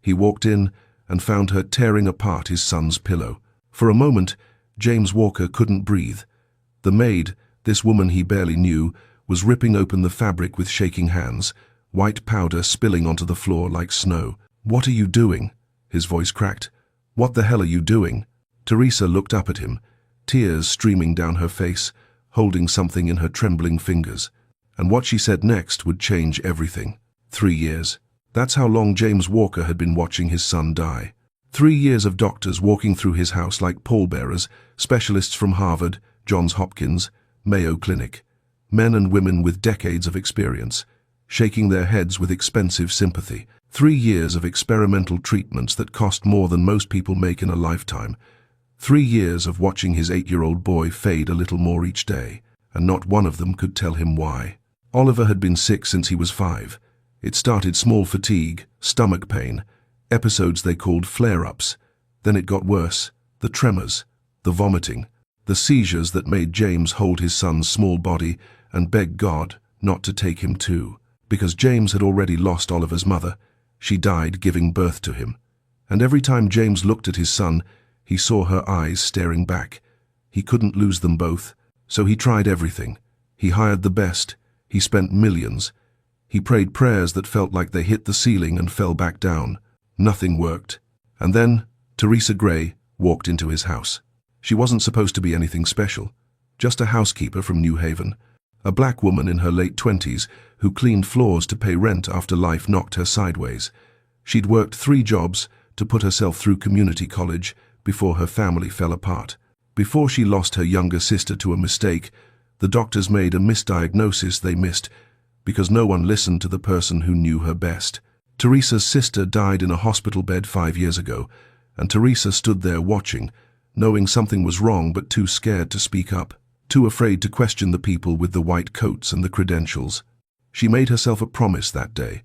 He walked in and found her tearing apart his son's pillow. For a moment, James Walker couldn't breathe. The maid, this woman he barely knew, was ripping open the fabric with shaking hands, white powder spilling onto the floor like snow. "What are you doing?" His voice cracked. "What the hell are you doing?" Teresa looked up at him, tears streaming down her face, holding something in her trembling fingers. And what she said next would change everything. 3 years. That's how long James Walker had been watching his son die. 3 years of doctors walking through his house like pallbearers, specialists from Harvard, Johns Hopkins, Mayo Clinic, men and women with decades of experience, shaking their heads with expensive sympathy. 3 years of experimental treatments that cost more than most people make in a lifetime. 3 years of watching his 8-year-old boy fade a little more each day, and not one of them could tell him why. Oliver had been sick since he was 5. It started small fatigue, stomach pain, episodes they called flare-ups. Then it got worse, the tremors, the vomiting, the seizures that made James hold his son's small body and beg God not to take him too. Because James had already lost Oliver's mother. She died giving birth to him. And every time James looked at his son, he saw her eyes staring back. He couldn't lose them both, so he tried everything. He hired the best. He spent millions. He prayed prayers that felt like they hit the ceiling and fell back down. Nothing worked. And then Teresa Gray walked into his house. She wasn't supposed to be anything special, just a housekeeper from New Haven, a black woman in her late 20s who cleaned floors to pay rent after life knocked her sideways. She'd worked 3 jobs to put herself through community college before her family fell apart. Before she lost her younger sister to a mistake, the doctors made a misdiagnosis they missed because no one listened to the person who knew her best. Teresa's sister died in a hospital bed 5 years ago, and Teresa stood there watching, knowing something was wrong but too scared to speak up, too afraid to question the people with the white coats and the credentials. She made herself a promise that day,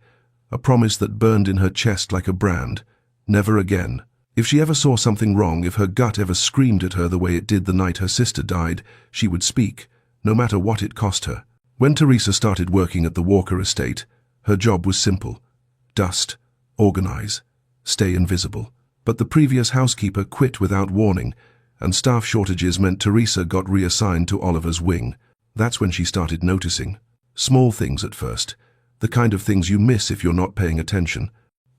a promise that burned in her chest like a brand. Never again. If she ever saw something wrong, if her gut ever screamed at her the way it did the night her sister died, she would speak, no matter what it cost her. When Teresa started working at the Walker estate, her job was simple. Dust, organize, stay invisible. But the previous housekeeper quit without warning, and staff shortages meant Teresa got reassigned to Oliver's wing. That's when she started noticing. Small things at first, the kind of things you miss if you're not paying attention.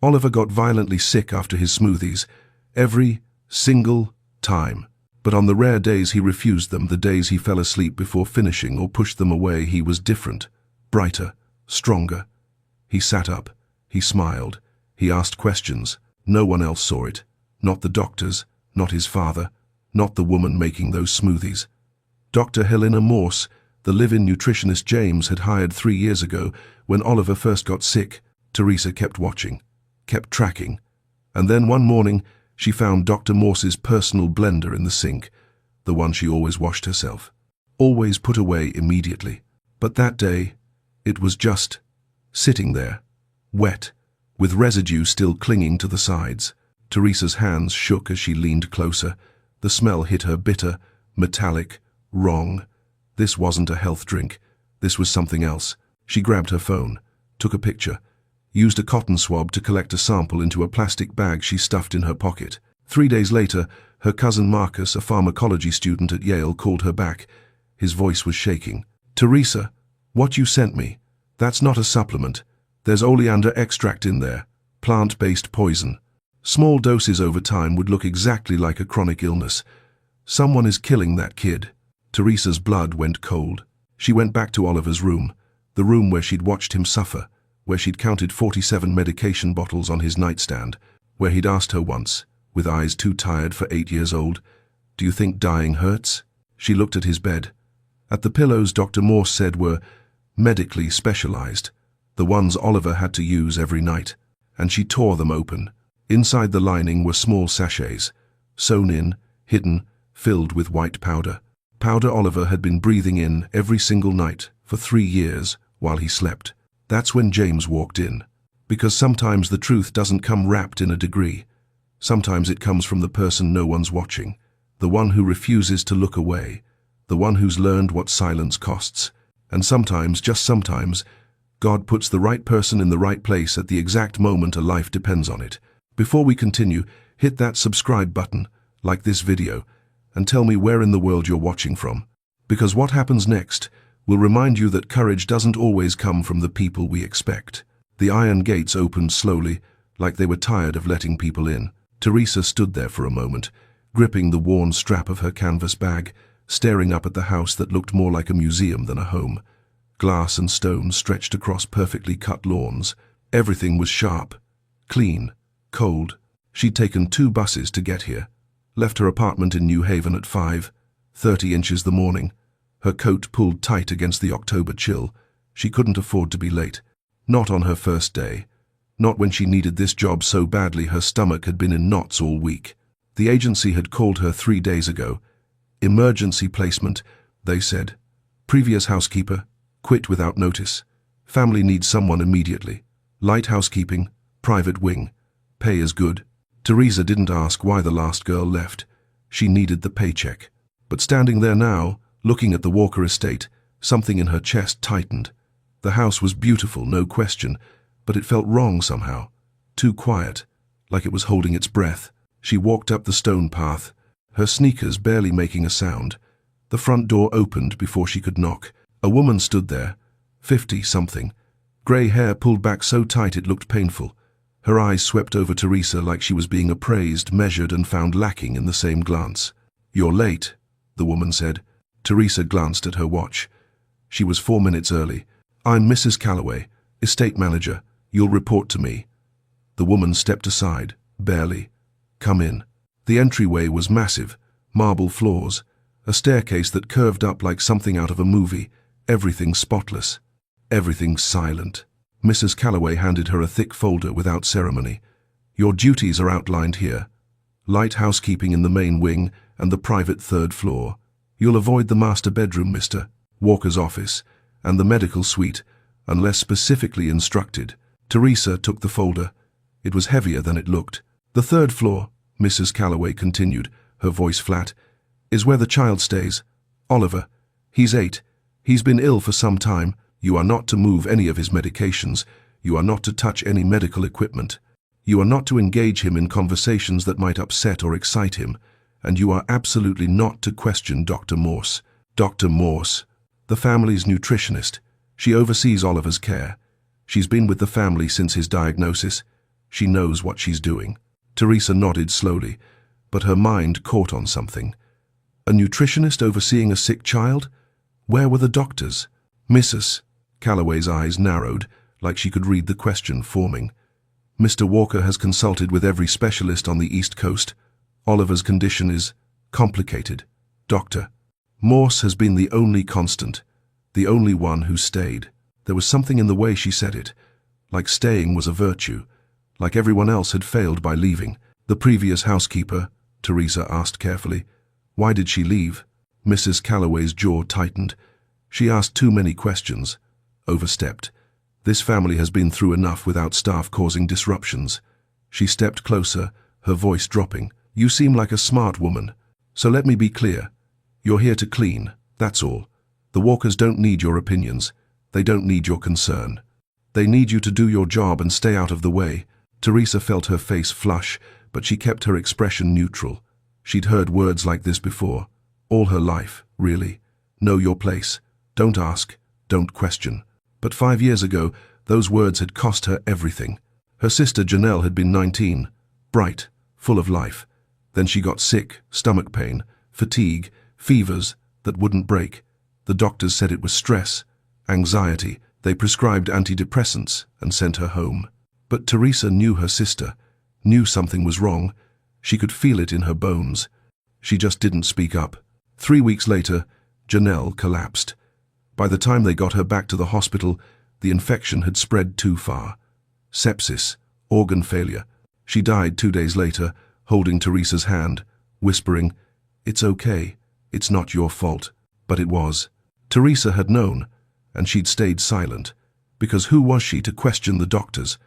Oliver got violently sick after his smoothies, every single time. But on the rare days he refused them, the days he fell asleep before finishing or pushed them away, he was different, brighter, stronger. He sat up, he smiled, he asked questions. No one else saw it. Not the doctors, not his father, not the woman making those smoothies. Dr. Helena Morse, the live-in nutritionist James had hired 3 years ago when Oliver first got sick. Teresa kept watching, kept tracking. And then one morning, she found Dr. Morse's personal blender in the sink, the one she always washed herself, always put away immediately. But that day, it was just sitting there, wet, with residue still clinging to the sides. Teresa's hands shook as she leaned closer. The smell hit her bitter, metallic, wrong. This wasn't a health drink. This was something else. She grabbed her phone, took a picture, used a cotton swab to collect a sample into a plastic bag she stuffed in her pocket. 3 days later, her cousin Marcus, a pharmacology student at Yale, called her back. His voice was shaking. "Teresa, what you sent me, that's not a supplement. There's oleander extract in there, plant-based poison. Small doses over time would look exactly like a chronic illness. Someone is killing that kid." Teresa's blood went cold. She went back to Oliver's room, the room where she'd watched him suffer, where she'd counted 47 medication bottles on his nightstand, where he'd asked her once, with eyes too tired for 8 years old, "Do you think dying hurts?" She looked at his bed. At the pillows Dr. Morse said were medically specialized, the ones Oliver had to use every night, and she tore them open. Inside the lining were small sachets, sewn in, hidden, filled with white powder. Powder Oliver had been breathing in every single night for 3 years while he slept. That's when James walked in. Because sometimes the truth doesn't come wrapped in a degree. Sometimes it comes from the person no one's watching, the one who refuses to look away, the one who's learned what silence costs. And sometimes, just sometimes, God puts the right person in the right place at the exact moment a life depends on it. Before we continue, hit that subscribe button, like this video, and tell me where in the world you're watching from. Because what happens next will remind you that courage doesn't always come from the people we expect. The iron gates opened slowly, like they were tired of letting people in. Teresa stood there for a moment, gripping the worn strap of her canvas bag, staring up at the house that looked more like a museum than a home. Glass and stone stretched across perfectly cut lawns. Everything was sharp, clean, cold. She'd taken 2 buses to get here, left her apartment in New Haven at 5:30 inches the morning. Her coat pulled tight against the October chill. She couldn't afford to be late. Not on her first day. Not when she needed this job so badly her stomach had been in knots all week. The agency had called her 3 days ago. Emergency placement, they said. Previous housekeeper, quit without notice. Family needs someone immediately. Light housekeeping, private wing. Pay is good. Teresa didn't ask why the last girl left. She needed the paycheck. But standing there now, looking at the Walker estate, something in her chest tightened. The house was beautiful, no question, but it felt wrong somehow. Too quiet, like it was holding its breath. She walked up the stone path, her sneakers barely making a sound. The front door opened before she could knock. A woman stood there, 50-something. Grey hair pulled back so tight it looked painful. Her eyes swept over Teresa like she was being appraised, measured, and found lacking in the same glance. "You're late," the woman said. Teresa glanced at her watch. She was 4 minutes early. "I'm Mrs. Calloway, estate manager. You'll report to me." The woman stepped aside, barely. "Come in." The entryway was massive, marble floors, a staircase that curved up like something out of a movie, everything spotless, everything silent. Mrs. Calloway handed her a thick folder without ceremony. "Your duties are outlined here. Light housekeeping in the main wing and the private 3rd floor. You'll avoid the master bedroom, Mr. Walker's office, and the medical suite, unless specifically instructed." Teresa took the folder. It was heavier than it looked. "The 3rd floor," Mrs. Calloway continued, her voice flat, "is where the child stays. Oliver. He's 8. He's been ill for some time. You are not to move any of his medications. You are not to touch any medical equipment. You are not to engage him in conversations that might upset or excite him. And you are absolutely not to question Dr. Morse." Dr. Morse, the family's nutritionist. She oversees Oliver's care. She's been with the family since his diagnosis. She knows what she's doing. Teresa nodded slowly, but her mind caught on something. A nutritionist overseeing a sick child? Where were the doctors? "Mrs. Calloway's eyes narrowed, like she could read the question forming. "Mr. Walker has consulted with every specialist on the East Coast. Oliver's condition is complicated. Doctor Morse has been the only constant, the only one who stayed." There was something in the way she said it, like staying was a virtue, like everyone else had failed by leaving. "The previous housekeeper," Teresa asked carefully. "Why did she leave?" Mrs. Calloway's jaw tightened. She asked too many questions, overstepped. This family has been through enough without staff causing disruptions. She stepped closer, her voice dropping. "You seem like a smart woman, so let me be clear. You're here to clean, that's all. The Walkers don't need your opinions. They don't need your concern. They need you to do your job and stay out of the way." Teresa felt her face flush, but she kept her expression neutral. She'd heard words like this before. All her life, really. Know your place. Don't ask. Don't question. But 5 years ago, those words had cost her everything. Her sister Janelle had been 19, bright, full of life. Then she got sick, stomach pain, fatigue, fevers that wouldn't break. The doctors said it was stress, anxiety. They prescribed antidepressants and sent her home. But Teresa knew her sister, knew something was wrong. She could feel it in her bones. She just didn't speak up. 3 weeks later, Janelle collapsed. By the time they got her back to the hospital, the infection had spread too far. Sepsis, organ failure. She died 2 days later, holding Teresa's hand, whispering, "It's okay, it's not your fault." But it was. Teresa had known, and she'd stayed silent, because who was she to question the doctors?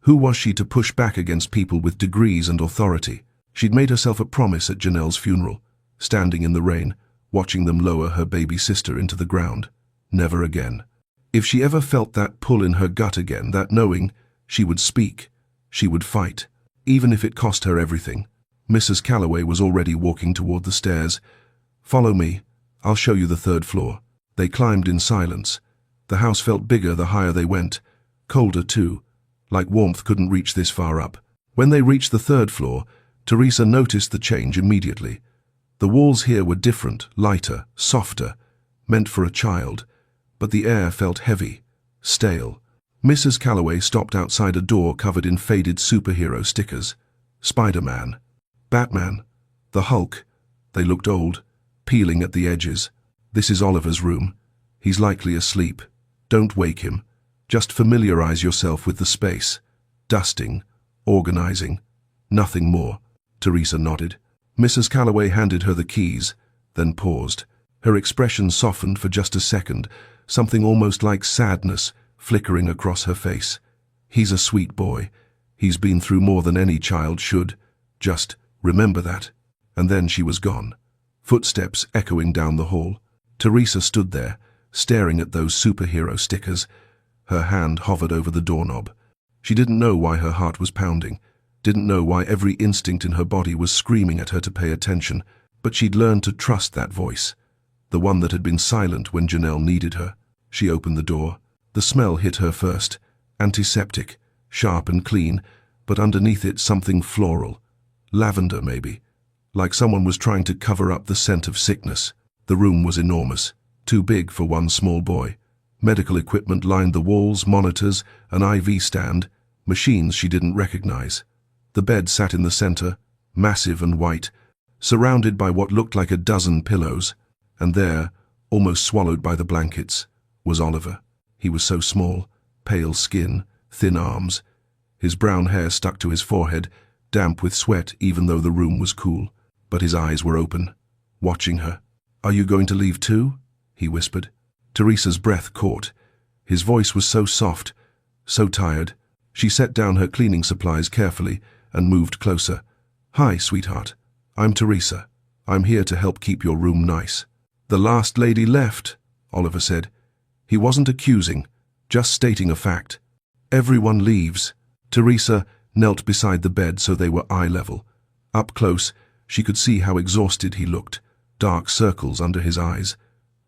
Who was she to push back against people with degrees and authority? She'd made herself a promise at Janelle's funeral, standing in the rain, watching them lower her baby sister into the ground. Never again. If she ever felt that pull in her gut again, that knowing, she would speak, she would fight. even if it cost her everything. Mrs. Calloway was already walking toward the stairs. "Follow me. I'll show you the third floor." They climbed in silence. The house felt bigger the higher they went. Colder, too, like warmth couldn't reach this far up. When they reached the third floor, Teresa noticed the change immediately. The walls here were different, lighter, softer, meant for a child, but the air felt heavy, stale. Mrs. Calloway stopped outside a door covered in faded superhero stickers. Spider-Man, Batman, the Hulk. They looked old, peeling at the edges. "This is Oliver's room. He's likely asleep. Don't wake him. Just familiarize yourself with the space. Dusting, organizing, nothing more." Teresa nodded. Mrs. Calloway handed her the keys, then paused. Her expression softened for just a second, something almost like sadness flickering across her face. "He's a sweet boy. He's been through more than any child should. Just remember that." And then she was gone. Footsteps echoing down the hall. Teresa stood there, staring at those superhero stickers. Her hand hovered over the doorknob. She didn't know why her heart was pounding, didn't know why every instinct in her body was screaming at her to pay attention, but she'd learned to trust that voice, the one that had been silent when Janelle needed her. She opened the door. The smell hit her first, antiseptic, sharp and clean, but underneath it something floral. Lavender, maybe. Like someone was trying to cover up the scent of sickness. The room was enormous, too big for one small boy. Medical equipment lined the walls, monitors, an IV stand, machines she didn't recognize. The bed sat in the center, massive and white, surrounded by what looked like a dozen pillows. And there, almost swallowed by the blankets, was Oliver. He was so small, pale skin, thin arms. His brown hair stuck to his forehead, damp with sweat even though the room was cool. But his eyes were open, watching her. "Are you going to leave too?" he whispered. Teresa's breath caught. His voice was so soft, so tired. She set down her cleaning supplies carefully and moved closer. "Hi, sweetheart. I'm Teresa. I'm here to help keep your room nice." "The last lady left," Oliver said. He wasn't accusing, just stating a fact. "Everyone leaves." Teresa knelt beside the bed so they were eye level. Up close, she could see how exhausted he looked. Dark circles under his eyes.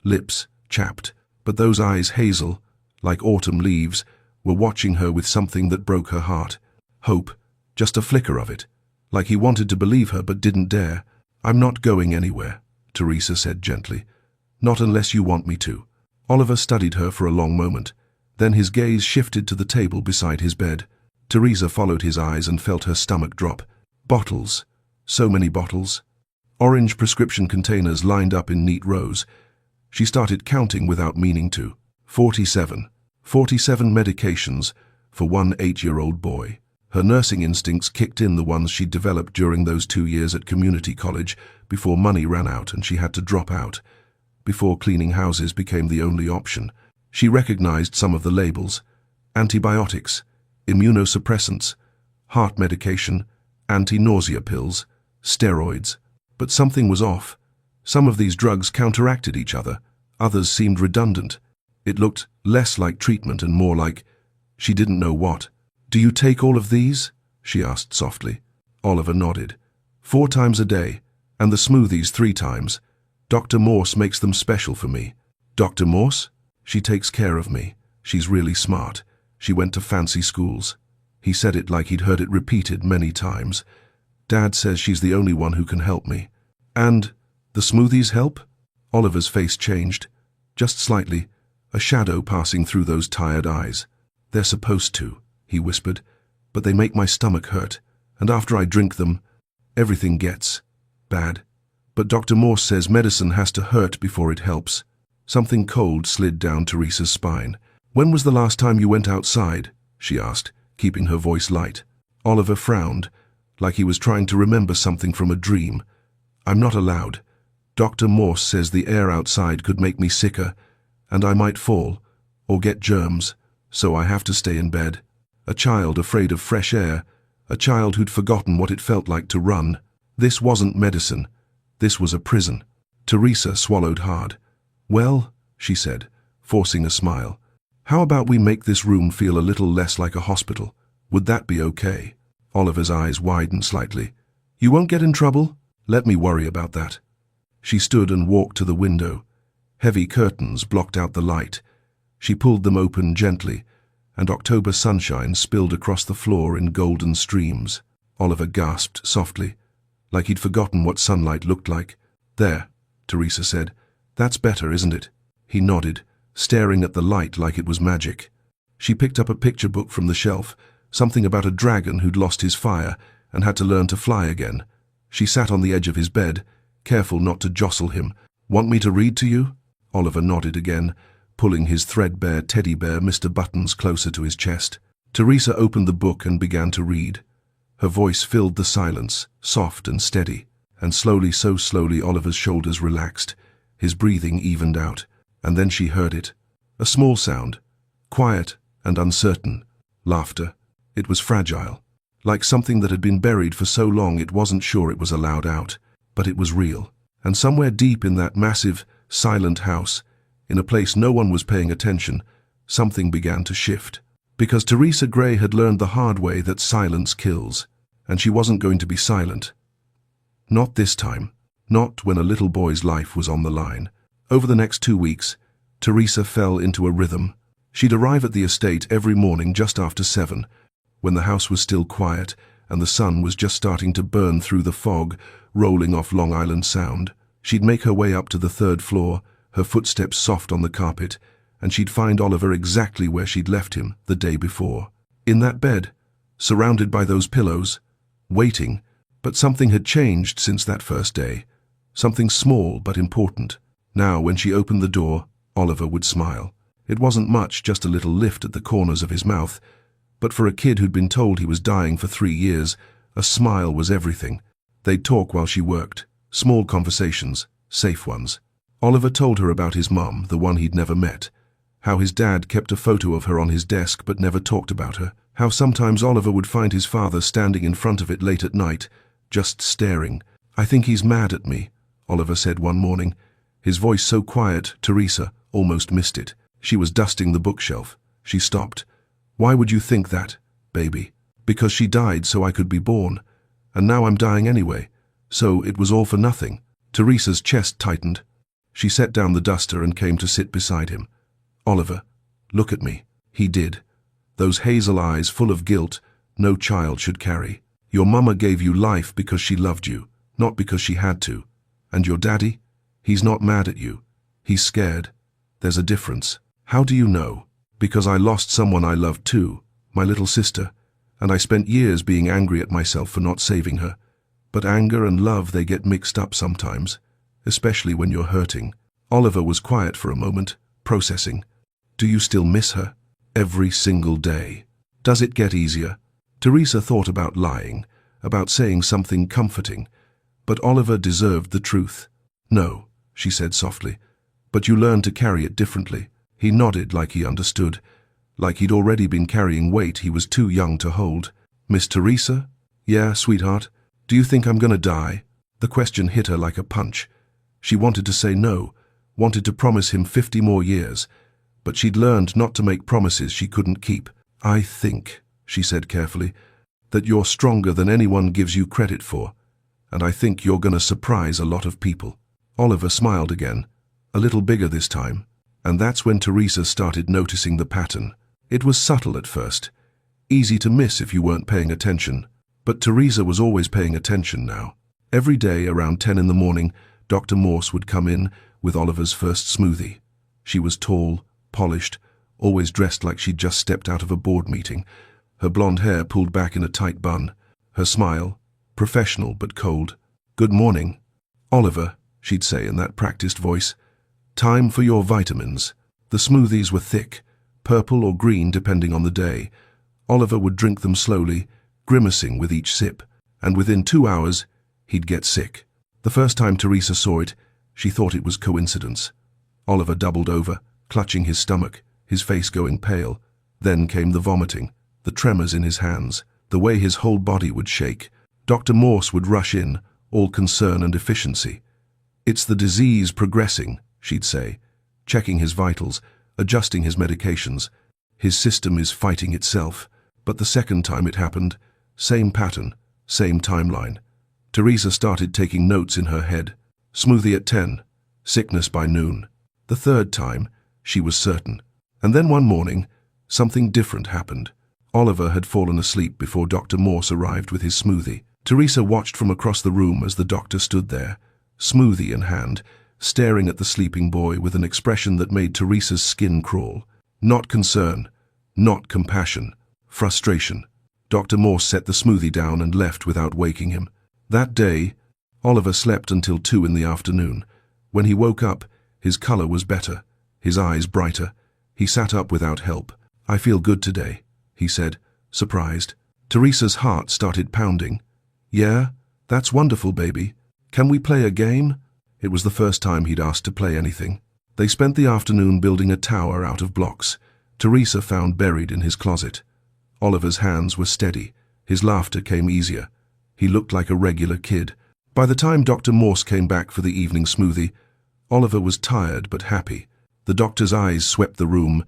Lips chapped, but those eyes hazel, like autumn leaves, were watching her with something that broke her heart. Hope, just a flicker of it. Like he wanted to believe her but didn't dare. "I'm not going anywhere," Teresa said gently. "Not unless you want me to." Oliver studied her for a long moment. Then his gaze shifted to the table beside his bed. Teresa followed his eyes and felt her stomach drop. Bottles. So many bottles. Orange prescription containers lined up in neat rows. She started counting without meaning to. 47. 47 medications for one 8-year-old boy. Her nursing instincts kicked in, the ones she'd developed during those 2 years at community college, before money ran out and she had to drop out. Before cleaning houses became the only option. She recognized some of the labels. Antibiotics, immunosuppressants, heart medication, anti-nausea pills, steroids. But something was off. Some of these drugs counteracted each other. Others seemed redundant. It looked less like treatment and more like she didn't know what. "Do you take all of these?" she asked softly. Oliver nodded. 4 times a day, and the smoothies 3 times. Dr. Morse makes them special for me." "Dr. Morse?" "She takes care of me. She's really smart. She went to fancy schools." He said it like he'd heard it repeated many times. "Dad says she's the only one who can help me." "And the smoothies help?" Oliver's face changed, just slightly, a shadow passing through those tired eyes. "They're supposed to," he whispered, "but they make my stomach hurt, and after I drink them, everything gets bad. But Dr. Morse says medicine has to hurt before it helps." Something cold slid down Teresa's spine. "When was the last time you went outside?" she asked, keeping her voice light. Oliver frowned, like he was trying to remember something from a dream. "I'm not allowed. Dr. Morse says the air outside could make me sicker, and I might fall, or get germs, so I have to stay in bed." A child afraid of fresh air, a child who'd forgotten what it felt like to run. This wasn't medicine. This was a prison. Teresa swallowed hard. "Well," she said, forcing a smile, "how about we make this room feel a little less like a hospital? Would that be okay?" Oliver's eyes widened slightly. You won't get in trouble? Let me worry about that. She stood and walked to the window. Heavy curtains blocked out the light. She pulled them open gently, and October sunshine spilled across the floor in golden streams. Oliver gasped softly, like he'd forgotten what sunlight looked like. There, Teresa said. That's better, isn't it? He nodded, staring at the light like it was magic. She picked up a picture book from the shelf, something about a dragon who'd lost his fire and had to learn to fly again. She sat on the edge of his bed, careful not to jostle him. Want me to read to you? Oliver nodded again, pulling his threadbare teddy bear Mr. Buttons closer to his chest. Teresa opened the book and began to read. Her voice filled the silence, soft and steady, and slowly, so slowly, Oliver's shoulders relaxed, his breathing evened out, and then she heard it. A small sound, quiet and uncertain. Laughter. It was fragile, like something that had been buried for so long it wasn't sure it was allowed out, but it was real. And somewhere deep in that massive, silent house, in a place no one was paying attention, something began to shift. Because Teresa Gray had learned the hard way that silence kills, and she wasn't going to be silent. Not this time. Not when a little boy's life was on the line. Over the next 2 weeks, Teresa fell into a rhythm. She'd arrive at the estate every morning just after 7, when the house was still quiet and the sun was just starting to burn through the fog, rolling off Long Island Sound. She'd make her way up to the 3rd floor, her footsteps soft on the carpet, and she'd find Oliver exactly where she'd left him the day before. In that bed, surrounded by those pillows, waiting. But something had changed since that first day. Something small but important. Now, when she opened the door, Oliver would smile. It wasn't much, just a little lift at the corners of his mouth. But for a kid who'd been told he was dying for 3 years, a smile was everything. They'd talk while she worked. Small conversations, safe ones. Oliver told her about his mum, the one he'd never met. How his dad kept a photo of her on his desk but never talked about her. How sometimes Oliver would find his father standing in front of it late at night, just staring. I think he's mad at me, Oliver said one morning. His voice so quiet, Teresa almost missed it. She was dusting the bookshelf. She stopped. Why would you think that, baby? Because she died so I could be born. And now I'm dying anyway. So it was all for nothing. Teresa's chest tightened. She set down the duster and came to sit beside him. Oliver, look at me. He did. Those hazel eyes full of guilt no child should carry. Your mama gave you life because she loved you, not because she had to. And your daddy? He's not mad at you. He's scared. There's a difference. How do you know? Because I lost someone I loved too, my little sister, and I spent years being angry at myself for not saving her. But anger and love, they get mixed up sometimes, especially when you're hurting. Oliver was quiet for a moment, processing. Do you still miss her? Every single day. Does it get easier? Teresa thought about lying, about saying something comforting, but Oliver deserved the truth. No, she said softly, but you learn to carry it differently. He nodded like he understood, like he'd already been carrying weight he was too young to hold. Miss Teresa? Yeah, sweetheart. Do you think I'm gonna die? The question hit her like a punch. She wanted to say no, wanted to promise him 50 more years, but she'd learned not to make promises she couldn't keep. I think, she said carefully, that you're stronger than anyone gives you credit for, and I think you're gonna surprise a lot of people. Oliver smiled again, a little bigger this time, and that's when Teresa started noticing the pattern. It was subtle at first, easy to miss if you weren't paying attention, but Teresa was always paying attention now. Every day around 10 in the morning, Dr. Morse would come in with Oliver's first smoothie. She was tall, polished, always dressed like she'd just stepped out of a board meeting, her blonde hair pulled back in a tight bun, her smile, professional but cold. Good morning, Oliver, she'd say in that practiced voice. Time for your vitamins. The smoothies were thick, purple or green depending on the day. Oliver would drink them slowly, grimacing with each sip, and within 2 hours, he'd get sick. The first time Teresa saw it, she thought it was coincidence. Oliver doubled over, clutching his stomach, his face going pale. Then came the vomiting, the tremors in his hands, the way his whole body would shake. Dr. Morse would rush in, all concern and efficiency. It's the disease progressing, she'd say, checking his vitals, adjusting his medications. His system is fighting itself. But the second time it happened, Same pattern, same timeline. Teresa started taking notes in her head. Smoothie at 10, sickness by noon. The third time, she was certain. And then one morning, something different happened. Oliver had fallen asleep before Dr. Morse arrived with his smoothie. Teresa watched from across the room as the doctor stood there, smoothie in hand, staring at the sleeping boy with an expression that made Teresa's skin crawl. Not concern, not compassion, frustration. Dr. Morse set the smoothie down and left without waking him. That day, Oliver slept until 2 in the afternoon. When he woke up, his color was better, his eyes brighter. He sat up without help. "I feel good today," he said, surprised. Teresa's heart started pounding. "Yeah, that's wonderful, baby. Can we play a game?" It was the first time he'd asked to play anything. They spent the afternoon building a tower out of blocks. Teresa found buried in his closet. Oliver's hands were steady. His laughter came easier. He looked like a regular kid. By the time Dr. Morse came back for the evening smoothie, Oliver was tired but happy. The doctor's eyes swept the room,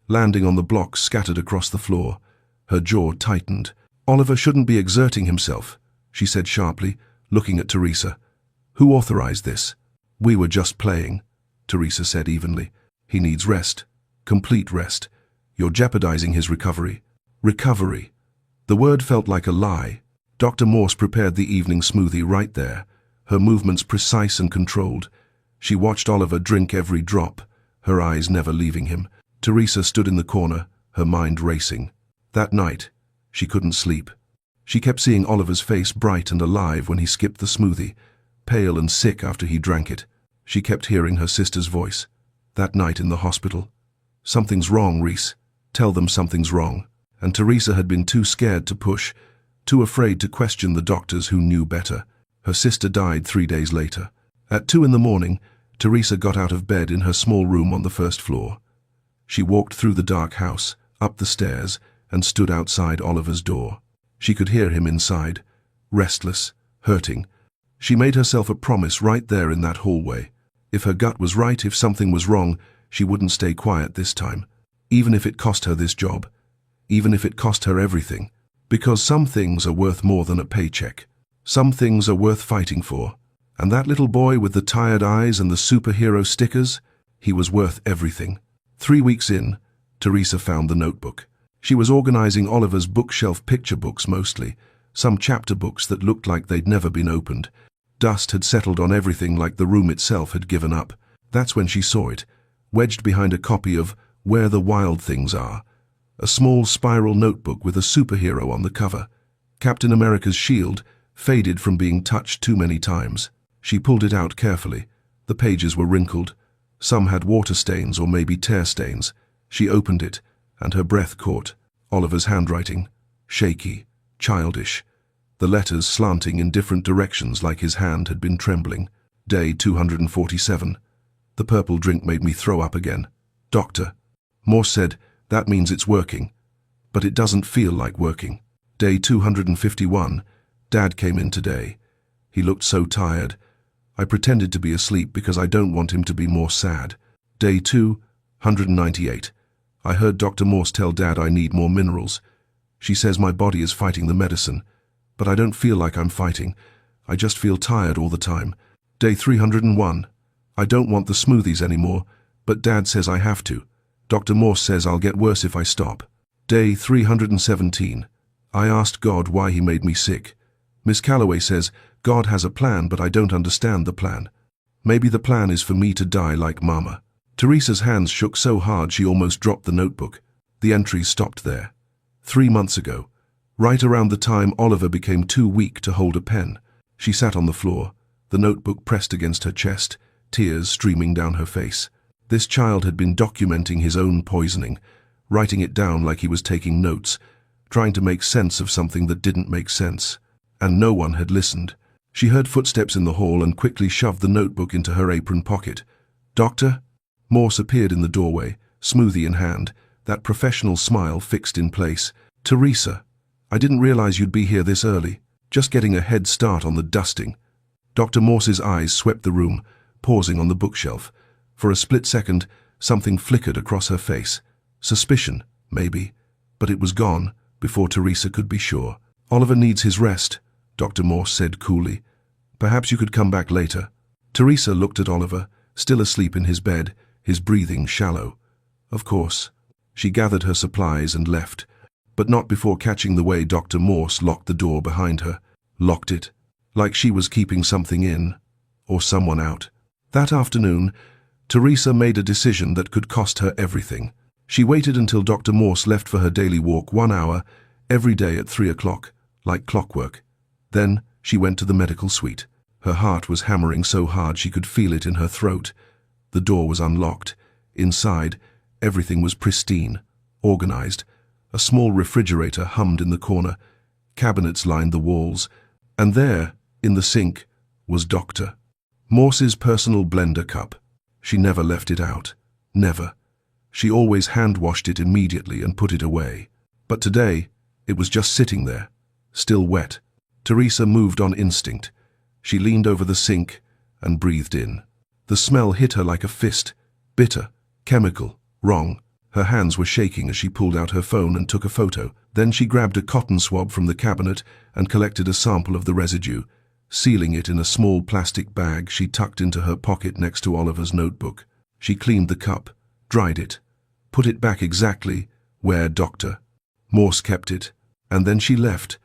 landing on the blocks scattered across the floor. Her jaw tightened. "Oliver shouldn't be exerting himself," she said sharply, looking at Teresa. "Who authorized this?" "We were just playing," Teresa said evenly. "He needs rest. Complete rest. You're jeopardizing his recovery." Recovery. The word felt like a lie. Dr. Morse prepared the evening smoothie right there, her movements precise and controlled. She watched Oliver drink every drop, her eyes never leaving him. Teresa stood in the corner, her mind racing. That night, she couldn't sleep. She kept seeing Oliver's face bright and alive when he skipped the smoothie, pale and sick after he drank it. She kept hearing her sister's voice. That night in the hospital. "Something's wrong, Reese. Tell them something's wrong." And Teresa had been too scared to push, too afraid to question the doctors who knew better. Her sister died 3 days later. At 2 in the morning, Teresa got out of bed in her small room on the first floor. She walked through the dark house, up the stairs, and stood outside Oliver's door. She could hear him inside, restless, hurting. She made herself a promise right there in that hallway. If her gut was right, if something was wrong, she wouldn't stay quiet this time, even if it cost her this job, even if it cost her everything. Because some things are worth more than a paycheck. Some things are worth fighting for. And that little boy with the tired eyes and the superhero stickers, he was worth everything. 3 weeks in, Teresa found the notebook. She was organizing Oliver's bookshelf picture books mostly, some chapter books that looked like they'd never been opened. Dust had settled on everything like the room itself had given up. That's when she saw it, wedged behind a copy of Where the Wild Things Are, a small spiral notebook with a superhero on the cover. Captain America's shield, faded from being touched too many times. She pulled it out carefully. The pages were wrinkled. Some had water stains or maybe tear stains. She opened it, and her breath caught. Oliver's handwriting, shaky, childish. The letters slanting in different directions like his hand had been trembling. Day 247. The purple drink made me throw up again. "Doctor," Morse said, "that means it's working. But it doesn't feel like working." Day 251. Dad came in today. He looked so tired. I pretended to be asleep because I don't want him to be more sad. Day 298. I heard Dr. Morse tell Dad I need more minerals. She says my body is fighting the medicine. But I don't feel like I'm fighting. I just feel tired all the time. Day 301. I don't want the smoothies anymore, but Dad says I have to. Dr. Morse says I'll get worse if I stop. Day 317. I asked God why he made me sick. Miss Calloway says God has a plan, but I don't understand the plan. Maybe the plan is for me to die like Mama. Teresa's hands shook so hard she almost dropped the notebook. The entries stopped there. 3 months ago, right around the time Oliver became too weak to hold a pen. She sat on the floor, the notebook pressed against her chest, tears streaming down her face. This child had been documenting his own poisoning, writing it down like he was taking notes, trying to make sense of something that didn't make sense. And no one had listened. She heard footsteps in the hall and quickly shoved the notebook into her apron pocket. "Doctor?" Morse appeared in the doorway, smoothie in hand, that professional smile fixed in place. "Teresa, I didn't realize you'd be here this early. Just getting a head start on the dusting." Dr. Morse's eyes swept the room, pausing on the bookshelf. For a split second, something flickered across her face. Suspicion, maybe, but it was gone before Teresa could be sure. "Oliver needs his rest," Dr. Morse said coolly. "Perhaps you could come back later." Teresa looked at Oliver, still asleep in his bed, his breathing shallow. Of course. She gathered her supplies and left, but not before catching the way Dr. Morse locked the door behind her. Locked it, like she was keeping something in, or someone out. That afternoon, Teresa made a decision that could cost her everything. She waited until Dr. Morse left for her daily walk 1 hour, every day at 3 o'clock, like clockwork. Then she went to the medical suite. Her heart was hammering so hard she could feel it in her throat. The door was unlocked. Inside, everything was pristine, organized. A small refrigerator hummed in the corner. Cabinets lined the walls. And there, in the sink, was Dr. Morse's personal blender cup. She never left it out. Never. She always hand-washed it immediately and put it away. But today, it was just sitting there, still wet. Teresa moved on instinct. She leaned over the sink and breathed in. The smell hit her like a fist. Bitter, chemical, wrong. Her hands were shaking as she pulled out her phone and took a photo. Then she grabbed a cotton swab from the cabinet and collected a sample of the residue. Sealing it in a small plastic bag, she tucked into her pocket next to Oliver's notebook. She cleaned the cup, dried it, put it back exactly where Dr. Morse kept it, and then she left,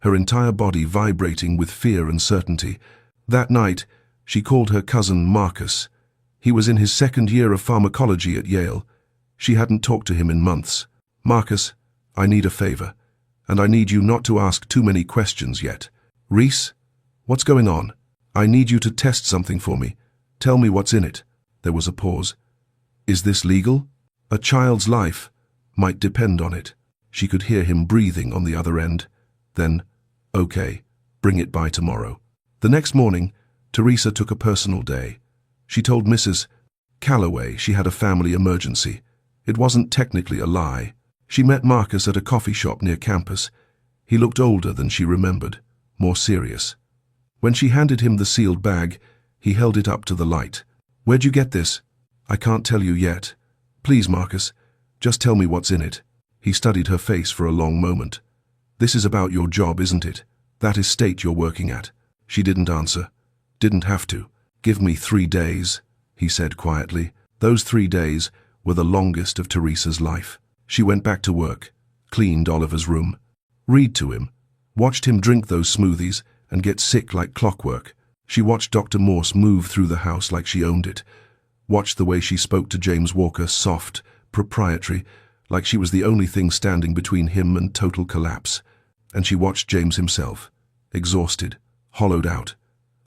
her entire body vibrating with fear and certainty. That night, she called her cousin Marcus. He was in his 2nd year of pharmacology at Yale. She hadn't talked to him in months. "Marcus, I need a favor, and I need you not to ask too many questions yet." "Reese, what's going on? I need you to test something for me. Tell me what's in it." There was a pause. "Is this legal? A child's life might depend on it." She could hear him breathing on the other end. Then, "Okay, bring it by tomorrow." The next morning, Teresa took a personal day. She told Mrs. Calloway she had a family emergency. It wasn't technically a lie. She met Marcus at a coffee shop near campus. He looked older than she remembered, more serious. When she handed him the sealed bag, he held it up to the light. "Where'd you get this?" "I can't tell you yet. Please, Marcus, just tell me what's in it." He studied her face for a long moment. "This is about your job, isn't it? That estate you're working at." She didn't answer. Didn't have to. "Give me 3 days," he said quietly. Those 3 days were the longest of Teresa's life. She went back to work, cleaned Oliver's room, read to him, watched him drink those smoothies and get sick like clockwork. She watched Dr. Morse move through the house like she owned it, watched the way she spoke to James Walker, soft, proprietary, like she was the only thing standing between him and total collapse. And she watched James himself, exhausted, hollowed out,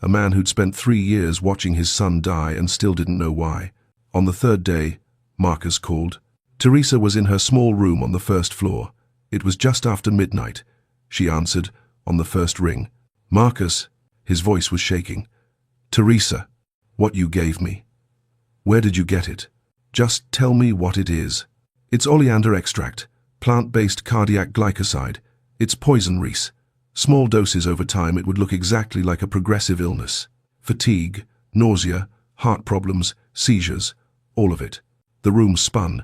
a man who'd spent 3 years watching his son die and still didn't know why. On the 3rd day, Marcus called. Teresa was in her small room on the 1st floor. It was just after midnight. She answered on the first ring. "Marcus," his voice was shaking. "Teresa, what you gave me. Where did you get it? Just tell me what it is." "It's oleander extract, plant-based cardiac glycoside. It's poison, Reese. Small doses over time it would look exactly like a progressive illness. Fatigue, nausea, heart problems, seizures, all of it." The room spun.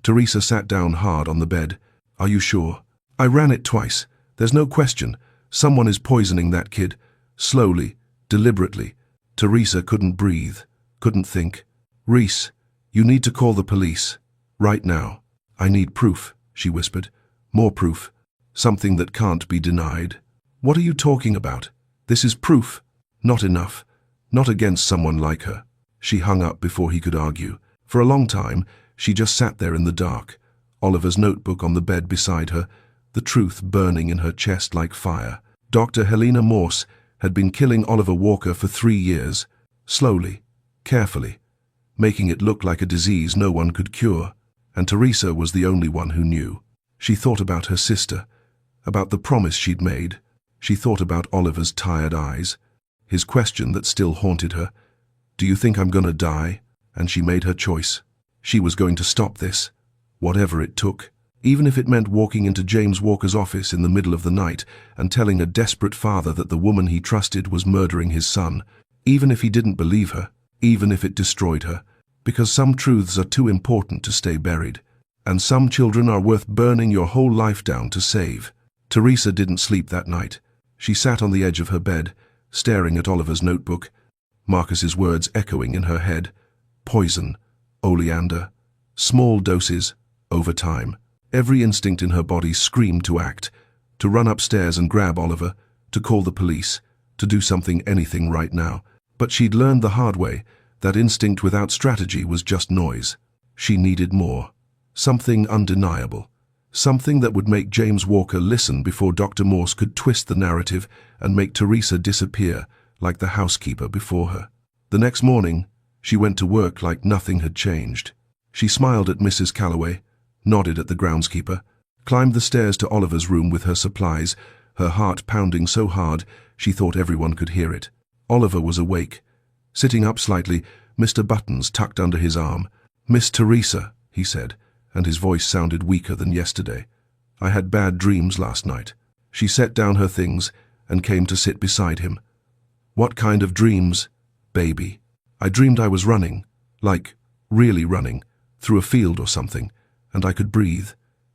Teresa sat down hard on the bed. "Are you sure?" "I ran it twice. There's no question. Someone is poisoning that kid. Slowly, deliberately." Teresa couldn't breathe, couldn't think. "Reese, you need to call the police. Right now. I need proof," she whispered. "More proof. Something that can't be denied." "What are you talking about? This is proof." "Not enough. Not against someone like her." She hung up before he could argue. For a long time, she just sat there in the dark, Oliver's notebook on the bed beside her, the truth burning in her chest like fire. Dr. Helena Morse had been killing Oliver Walker for 3 years, slowly, carefully, making it look like a disease no one could cure. And Teresa was the only one who knew. She thought about her sister, about the promise she'd made. She thought about Oliver's tired eyes, his question that still haunted her. "Do you think I'm gonna die?" And she made her choice. She was going to stop this, whatever it took, even if it meant walking into James Walker's office in the middle of the night and telling a desperate father that the woman he trusted was murdering his son, even if he didn't believe her, even if it destroyed her, because some truths are too important to stay buried, and some children are worth burning your whole life down to save. Teresa didn't sleep that night. She sat on the edge of her bed, staring at Oliver's notebook, Marcus's words echoing in her head. Poison, oleander, small doses, over time. Every instinct in her body screamed to act, to run upstairs and grab Oliver, to call the police, to do anything right now. But she'd learned the hard way that instinct without strategy was just noise. She needed more. Something undeniable. Something that would make James Walker listen before Dr. Morse could twist the narrative and make Teresa disappear like the housekeeper before her. The next morning, she went to work like nothing had changed. She smiled at Mrs. Calloway, nodded at the groundskeeper, climbed the stairs to Oliver's room with her supplies, her heart pounding so hard she thought everyone could hear it. Oliver was awake, sitting up slightly, Mr. Buttons tucked under his arm. "Miss Teresa," he said, and his voice sounded weaker than yesterday. "I had bad dreams last night." She set down her things and came to sit beside him. "What kind of dreams, baby?" "I dreamed I was running, like really running, through a field or something, and I could breathe."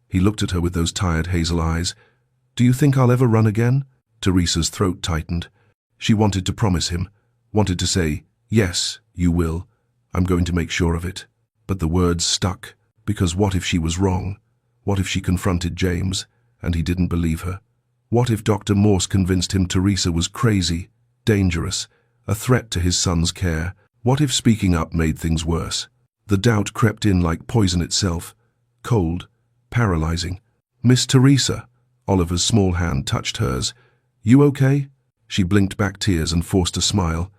He looked at her with those tired hazel eyes. "Do you think I'll ever run again?" Teresa's throat tightened. She wanted to promise him, wanted to say, "Yes, you will. I'm going to make sure of it." But the words stuck, because what if she was wrong? What if she confronted James, and he didn't believe her? What if Dr. Morse convinced him Teresa was crazy, dangerous, a threat to his son's care? What if speaking up made things worse? The doubt crept in like poison itself, cold, paralyzing. "Miss Teresa," Oliver's small hand touched hers. "You okay?" She blinked back tears and forced a smile.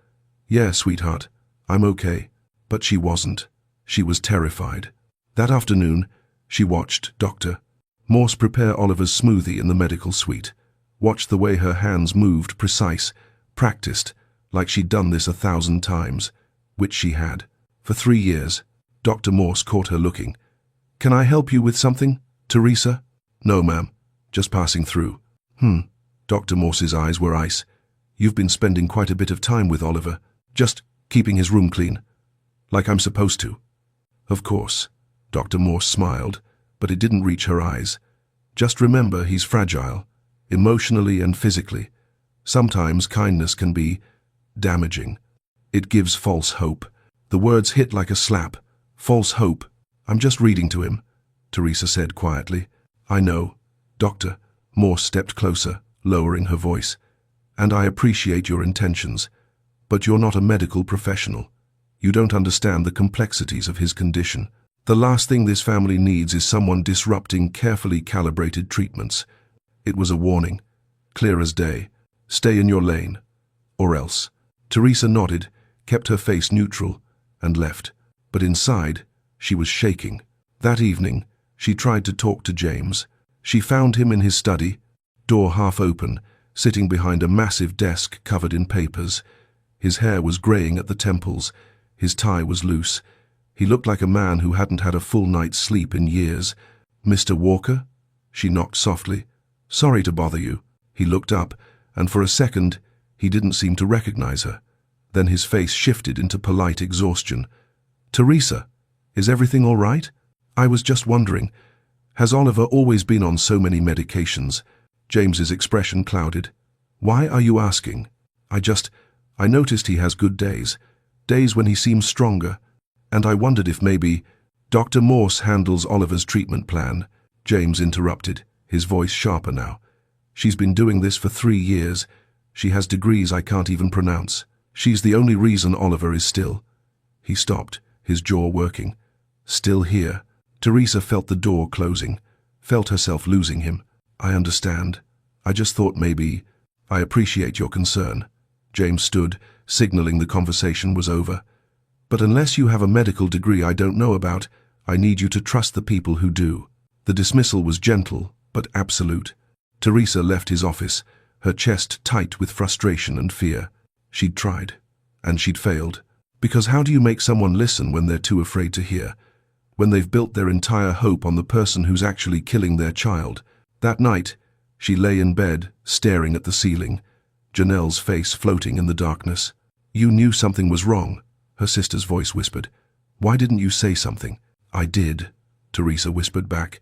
"Yeah, sweetheart, I'm okay." But she wasn't. She was terrified. That afternoon, she watched Dr. Morse prepare Oliver's smoothie in the medical suite, watched the way her hands moved, precise, practiced, like she'd done this 1,000 times, which she had. For 3 years, Dr. Morse caught her looking. "Can I help you with something, Teresa?" "No, ma'am. Just passing through." Dr. Morse's eyes were ice. "You've been spending quite a bit of time with Oliver, just keeping his room clean, like I'm supposed to." "Of course." Dr. Morse smiled, but it didn't reach her eyes. "Just remember he's fragile, emotionally and physically. Sometimes kindness can be damaging. It gives false hope." The words hit like a slap. False hope. "I'm just reading to him," Teresa said quietly. "I know." Dr. Morse stepped closer, lowering her voice. "And I appreciate your intentions, but you're not a medical professional. You don't understand the complexities of his condition. The last thing this family needs is someone disrupting carefully calibrated treatments." It was a warning, clear as day. "Stay in your lane, or else." Teresa nodded, kept her face neutral, and left. But inside, she was shaking. That evening, she tried to talk to James. She found him in his study, door half open, sitting behind a massive desk covered in papers. His hair was graying at the temples. His tie was loose. He looked like a man who hadn't had a full night's sleep in years. "Mr. Walker?" She knocked softly. "Sorry to bother you." He looked up, and for a second, he didn't seem to recognize her. Then his face shifted into polite exhaustion. "Teresa, is everything all right? I was just wondering, has Oliver always been on so many medications?" James's expression clouded. "Why are you asking? I noticed he has good days when he seems stronger, and I wondered if maybe—" "Dr. Morse handles Oliver's treatment plan," James interrupted, his voice sharper now. "She's been doing this for 3 years. She has degrees I can't even pronounce. She's the only reason Oliver is still—" He stopped, his jaw working. "Still here." Teresa felt the door closing, felt herself losing him. "I understand. I just thought maybe—" "I appreciate your concern." James stood, signaling the conversation was over. "But unless you have a medical degree I don't know about, I need you to trust the people who do." The dismissal was gentle, but absolute. Teresa left his office, her chest tight with frustration and fear. She'd tried, and she'd failed. Because how do you make someone listen when they're too afraid to hear? When they've built their entire hope on the person who's actually killing their child? That night, she lay in bed, staring at the ceiling, Janelle's face floating in the darkness. "You knew something was wrong," her sister's voice whispered. "Why didn't you say something?" "I did," Teresa whispered back.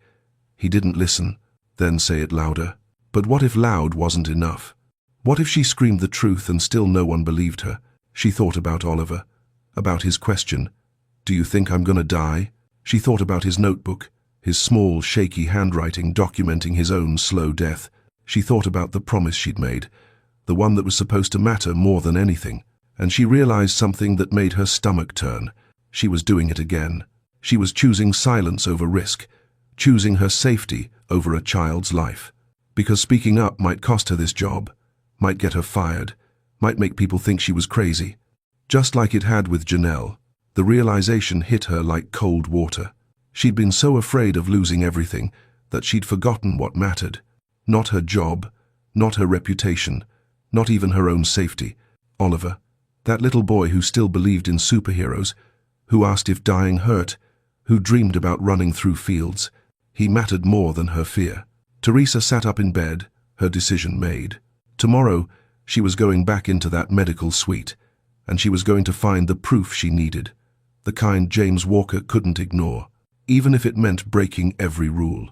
"He didn't listen." "Then say it louder." But what if loud wasn't enough? What if she screamed the truth and still no one believed her? She thought about Oliver, about his question, "Do you think I'm gonna die?" She thought about his notebook, his small, shaky handwriting documenting his own slow death. She thought about the promise she'd made, the one that was supposed to matter more than anything. And she realized something that made her stomach turn. She was doing it again. She was choosing silence over risk, choosing her safety over a child's life. Because speaking up might cost her this job, might get her fired, might make people think she was crazy. Just like it had with Janelle, the realization hit her like cold water. She'd been so afraid of losing everything that she'd forgotten what mattered. Not her job, not her reputation, not even her own safety. Oliver, that little boy who still believed in superheroes, who asked if dying hurt, who dreamed about running through fields, he mattered more than her fear. Teresa sat up in bed, her decision made. Tomorrow, she was going back into that medical suite, and she was going to find the proof she needed, the kind James Walker couldn't ignore, even if it meant breaking every rule,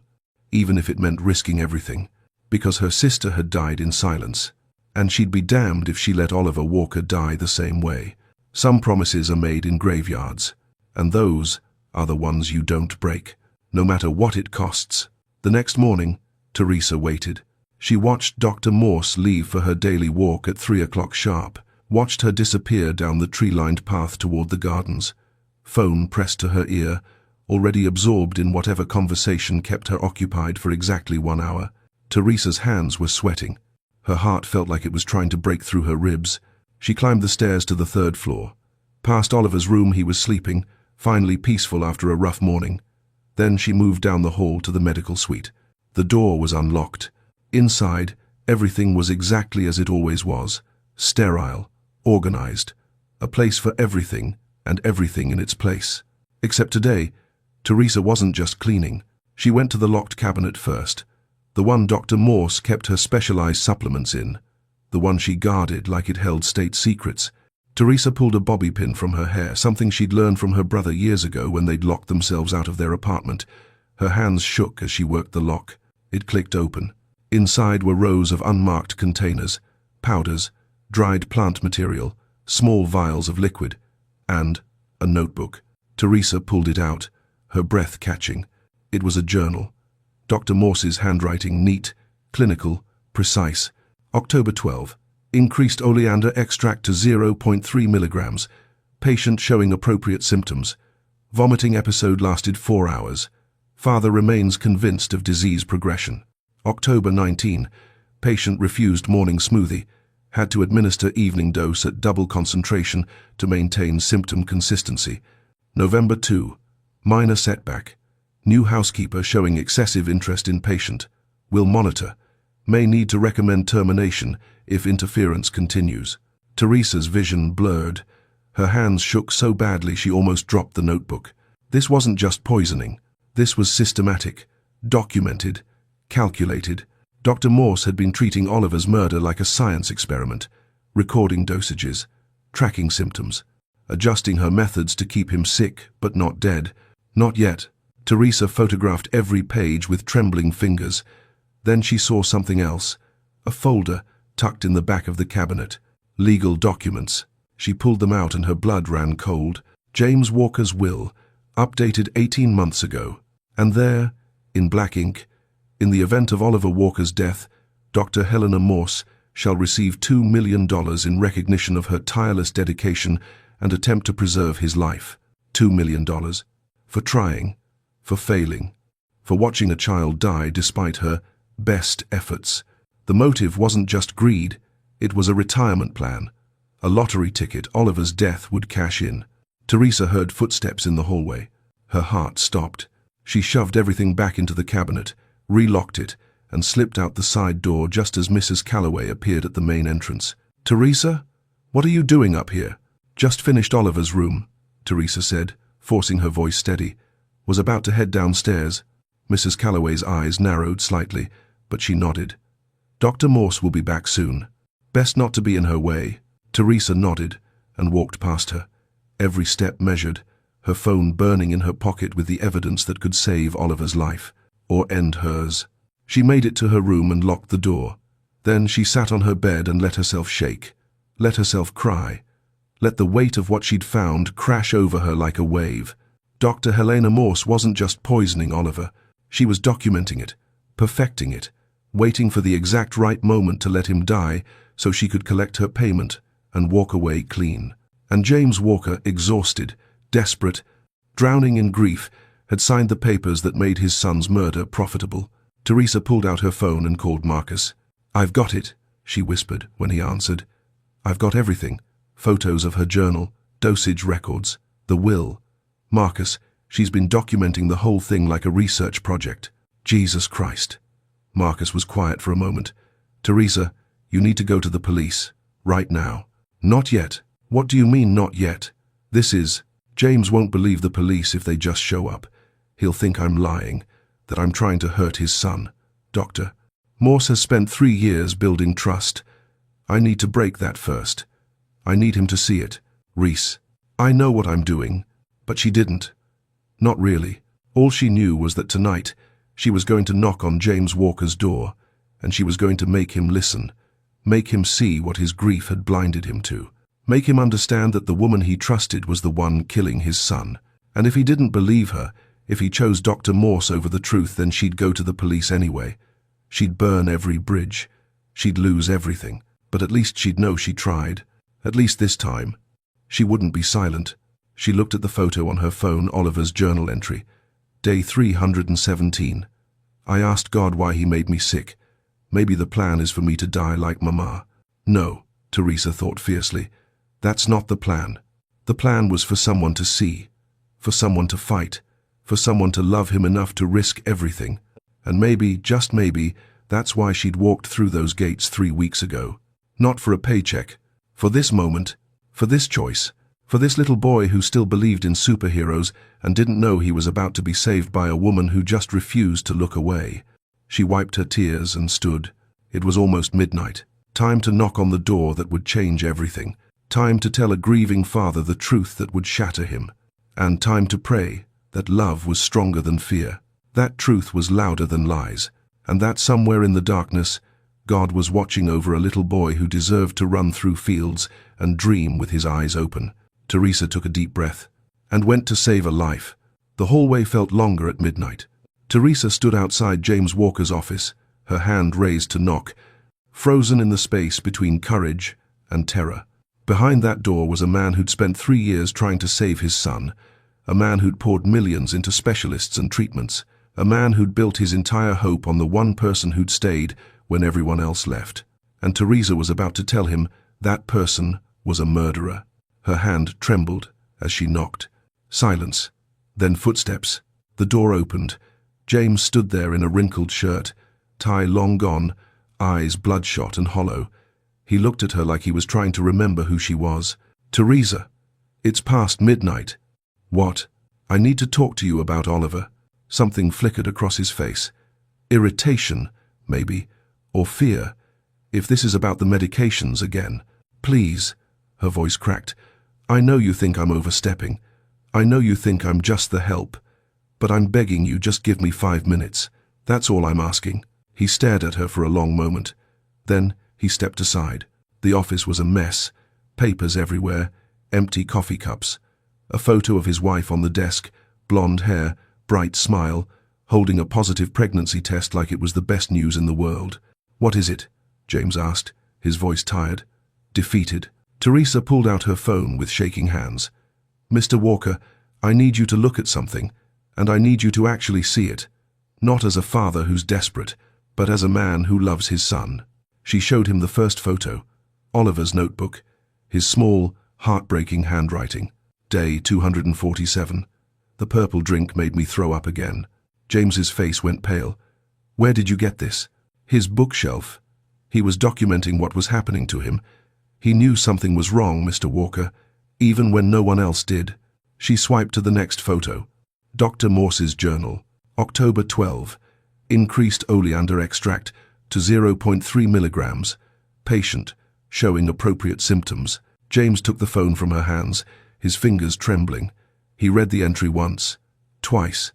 even if it meant risking everything, because her sister had died in silence, and she'd be damned if she let Oliver Walker die the same way. Some promises are made in graveyards, and those are the ones you don't break, no matter what it costs. The next morning, Teresa waited. She watched Dr. Morse leave for her daily walk at 3 o'clock sharp, watched her disappear down the tree-lined path toward the gardens, phone pressed to her ear, already absorbed in whatever conversation kept her occupied for exactly 1 hour. Teresa's hands were sweating. Her heart felt like it was trying to break through her ribs. She climbed the stairs to the 3rd floor. Past Oliver's room, he was sleeping, finally peaceful after a rough morning. Then she moved down the hall to the medical suite. The door was unlocked. Inside, everything was exactly as it always was, sterile, organized, a place for everything and everything in its place. Except today, Teresa wasn't just cleaning. She went to the locked cabinet first, the one Dr. Morse kept her specialized supplements in, the one she guarded like it held state secrets. Teresa pulled a bobby pin from her hair, something she'd learned from her brother years ago when they'd locked themselves out of their apartment. Her hands shook as she worked the lock. It clicked open. Inside were rows of unmarked containers, powders, dried plant material, small vials of liquid, and a notebook. Teresa pulled it out, her breath catching. It was a journal. Dr. Morse's handwriting neat, clinical, precise. October 12. Increased oleander extract to 0.3 milligrams. Patient showing appropriate symptoms. Vomiting episode lasted 4 hours. Father remains convinced of disease progression. October 19. Patient refused morning smoothie. Had to administer evening dose at double concentration to maintain symptom consistency. November 2. Minor setback. New housekeeper showing excessive interest in patient. Will monitor. May need to recommend termination if interference continues. Teresa's vision blurred. Her hands shook so badly she almost dropped the notebook. This wasn't just poisoning. This was systematic, documented, calculated. Dr. Morse had been treating Oliver's murder like a science experiment, recording dosages, tracking symptoms, adjusting her methods to keep him sick but not dead. Not yet. Teresa photographed every page with trembling fingers. Then she saw something else, a folder tucked in the back of the cabinet. Legal documents. She pulled them out and her blood ran cold. James Walker's will, updated 18 months ago. And there, in black ink, in the event of Oliver Walker's death, Dr. Helena Morse shall receive $2 million in recognition of her tireless dedication and attempt to preserve his life. $2 million. For trying, for failing, for watching a child die despite her best efforts. The motive wasn't just greed, it was a retirement plan. A lottery ticket Oliver's death would cash in. Teresa heard footsteps in the hallway. Her heart stopped. She shoved everything back into the cabinet, relocked it, and slipped out the side door just as Mrs. Calloway appeared at the main entrance. "Teresa, what are you doing up here?" "Just finished Oliver's room," Teresa said, forcing her voice steady. "Was about to head downstairs." Mrs. Calloway's eyes narrowed slightly, but she nodded. "Dr. Morse will be back soon. Best not to be in her way." Teresa nodded and walked past her, every step measured, her phone burning in her pocket with the evidence that could save Oliver's life, or end hers. She made it to her room and locked the door. Then she sat on her bed and let herself shake, let herself cry, let the weight of what she'd found crash over her like a wave. Dr. Helena Morse wasn't just poisoning Oliver. She was documenting it, perfecting it, waiting for the exact right moment to let him die so she could collect her payment and walk away clean. And James Walker, exhausted, desperate, drowning in grief, had signed the papers that made his son's murder profitable. Teresa pulled out her phone and called Marcus. "I've got it," she whispered when he answered. "I've got everything. Photos of her journal, dosage records, the will. Marcus, she's been documenting the whole thing like a research project." "Jesus Christ." Marcus was quiet for a moment. "Teresa, you need to go to the police. Right now." "Not yet." "What do you mean, not yet?" James won't believe the police if they just show up. He'll think I'm lying, that I'm trying to hurt his son. Doctor, Morse has spent 3 years building trust. I need to break that first. I need him to see it. Reese, I know what I'm doing, but she didn't. Not really. All she knew was that tonight she was going to knock on James Walker's door, and she was going to make him listen, make him see what his grief had blinded him to, make him understand that the woman he trusted was the one killing his son. And if he didn't believe her, if he chose Dr. Morse over the truth, then she'd go to the police anyway. She'd burn every bridge. She'd lose everything. But at least she'd know she tried. At least this time. She wouldn't be silent. She looked at the photo on her phone, Oliver's journal entry. Day 317. "I asked God why he made me sick. Maybe the plan is for me to die like Mama." No, Teresa thought fiercely. That's not the plan. The plan was for someone to see, for someone to fight, for someone to love him enough to risk everything. And maybe, just maybe, that's why she'd walked through those gates 3 weeks ago. Not for a paycheck. For this moment. For this choice. For this little boy who still believed in superheroes and didn't know he was about to be saved by a woman who just refused to look away. She wiped her tears and stood. It was almost midnight. Time to knock on the door that would change everything. Time to tell a grieving father the truth that would shatter him. And time to pray that love was stronger than fear. That truth was louder than lies. And that somewhere in the darkness, God was watching over a little boy who deserved to run through fields and dream with his eyes open. Teresa took a deep breath and went to save a life. The hallway felt longer at midnight. Teresa stood outside James Walker's office, her hand raised to knock, frozen in the space between courage and terror. Behind that door was a man who'd spent 3 years trying to save his son, a man who'd poured millions into specialists and treatments, a man who'd built his entire hope on the one person who'd stayed when everyone else left. And Teresa was about to tell him that person was a murderer. Her hand trembled as she knocked. Silence. Then footsteps. The door opened. James stood there in a wrinkled shirt, tie long gone, eyes bloodshot and hollow. He looked at her like he was trying to remember who she was. "Teresa, it's past midnight." "What?" "I need to talk to you about Oliver." Something flickered across his face. Irritation, maybe, or fear. "If this is about the medications again." "Please," her voice cracked. "I know you think I'm overstepping. I know you think I'm just the help. But I'm begging you, just give me 5 minutes. That's all I'm asking." He stared at her for a long moment. Then he stepped aside. The office was a mess. Papers everywhere, empty coffee cups. A photo of his wife on the desk, blonde hair, bright smile, holding a positive pregnancy test like it was the best news in the world. "What is it?" James asked, his voice tired, defeated. Teresa pulled out her phone with shaking hands. "Mr. Walker, I need you to look at something, and I need you to actually see it. Not as a father who's desperate, but as a man who loves his son." She showed him the first photo, Oliver's notebook, his small, heartbreaking handwriting. Day 247. The purple drink made me throw up again. James's face went pale. "Where did you get this?" "His bookshelf." He was documenting what was happening to him. He knew something was wrong, Mr. Walker, even when no one else did. She swiped to the next photo. Dr. Morse's journal. October 12. Increased oleander extract to 0.3 milligrams. Patient, showing appropriate symptoms. James took the phone from her hands, his fingers trembling. He read the entry once, twice,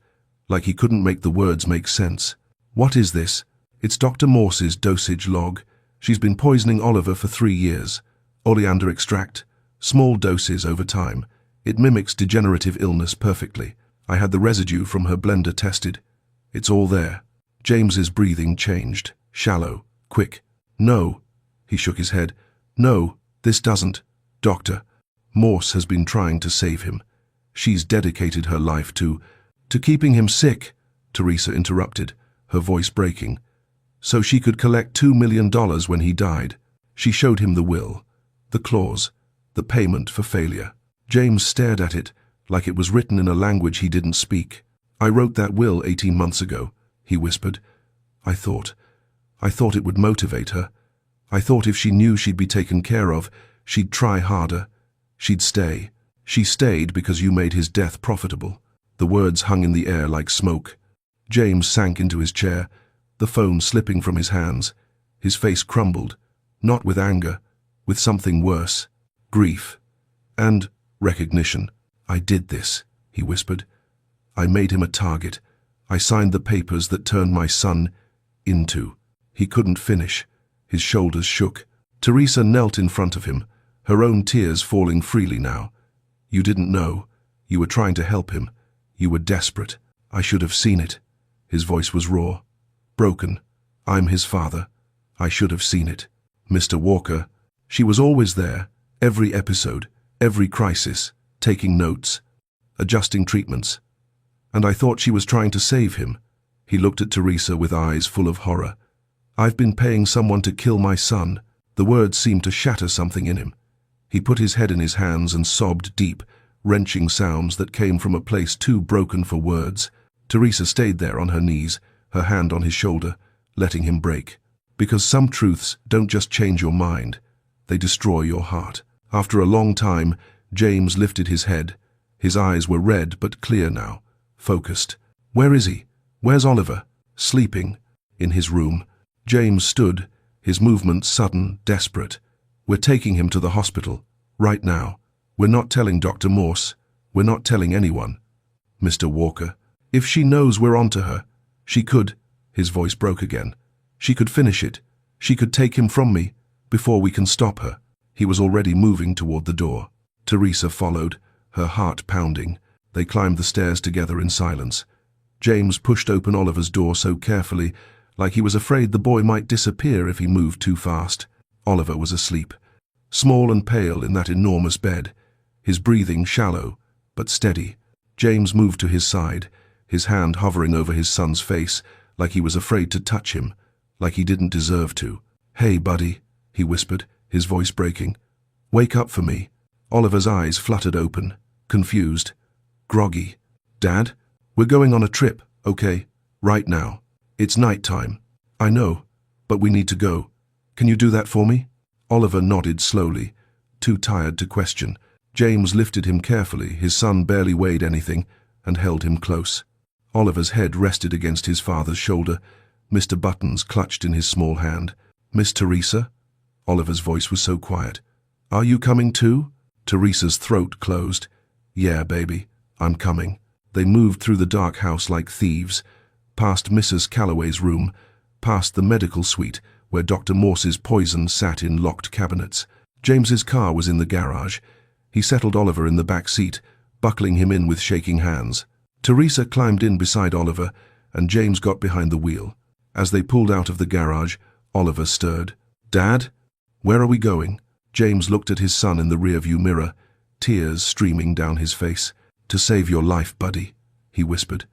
like he couldn't make the words make sense. "What is this?" It's Dr. Morse's dosage log. She's been poisoning Oliver for 3 years. Oleander extract. Small doses over time. It mimics degenerative illness perfectly. I had the residue from her blender tested. It's all there. James's breathing changed. Shallow. Quick. No. He shook his head. No, this doesn't. Doctor. Morse has been trying to save him. She's dedicated her life to keeping him sick, Teresa interrupted, her voice breaking. So she could collect $2 million when he died. She showed him the will, the clause, the payment for failure. James stared at it like it was written in a language he didn't speak. I wrote that will 18 months ago, he whispered. I thought it would motivate her. I thought if she knew she'd be taken care of, she'd try harder. She'd stay. She stayed because you made his death profitable. The words hung in the air like smoke. James sank into his chair, the phone slipping from his hands. His face crumbled, not with anger, with something worse. Grief. And recognition. I did this, he whispered. I made him a target. I signed the papers that turned my son into. He couldn't finish. His shoulders shook. Teresa knelt in front of him, her own tears falling freely now. You didn't know. You were trying to help him. You were desperate. I should have seen it. His voice was raw. Broken. I'm his father. I should have seen it. Mr. Walker. She was always there, every episode, every crisis, taking notes, adjusting treatments. And I thought she was trying to save him. He looked at Teresa with eyes full of horror. I've been paying someone to kill my son. The words seemed to shatter something in him. He put his head in his hands and sobbed deep, wrenching sounds that came from a place too broken for words. Teresa stayed there on her knees, her hand on his shoulder, letting him break. Because some truths don't just change your mind, they destroy your heart. After a long time, James lifted his head. His eyes were red but clear now, focused. Where is he? Where's Oliver? Sleeping. In his room. James stood, his movements sudden, desperate. We're taking him to the hospital, right now. We're not telling Dr. Morse. We're not telling anyone. Mr. Walker. If she knows we're onto her, she could. His voice broke again. She could finish it. She could take him from me, before we can stop her. He was already moving toward the door. Teresa followed, her heart pounding. They climbed the stairs together in silence. James pushed open Oliver's door so carefully, like he was afraid the boy might disappear if he moved too fast. Oliver was asleep, small and pale in that enormous bed, his breathing shallow but steady. James moved to his side, his hand hovering over his son's face, like he was afraid to touch him, like he didn't deserve to. Hey, buddy, he whispered, his voice breaking. Wake up for me. Oliver's eyes fluttered open, confused, groggy. Dad, we're going on a trip, okay? Right now. It's night time. I know, but we need to go. Can you do that for me? Oliver nodded slowly, too tired to question. James lifted him carefully, his son barely weighed anything, and held him close. Oliver's head rested against his father's shoulder, Mr. Buttons clutched in his small hand. Miss Teresa? Oliver's voice was so quiet. Are you coming too? Teresa's throat closed. Yeah, baby, I'm coming. They moved through the dark house like thieves, past Mrs. Calloway's room, past the medical suite, where Dr. Morse's poison sat in locked cabinets. James's car was in the garage. He settled Oliver in the back seat, buckling him in with shaking hands. Teresa climbed in beside Oliver, and James got behind the wheel. As they pulled out of the garage, Oliver stirred. Dad? Where are we going? James looked at his son in the rearview mirror, tears streaming down his face. To save your life, buddy, he whispered.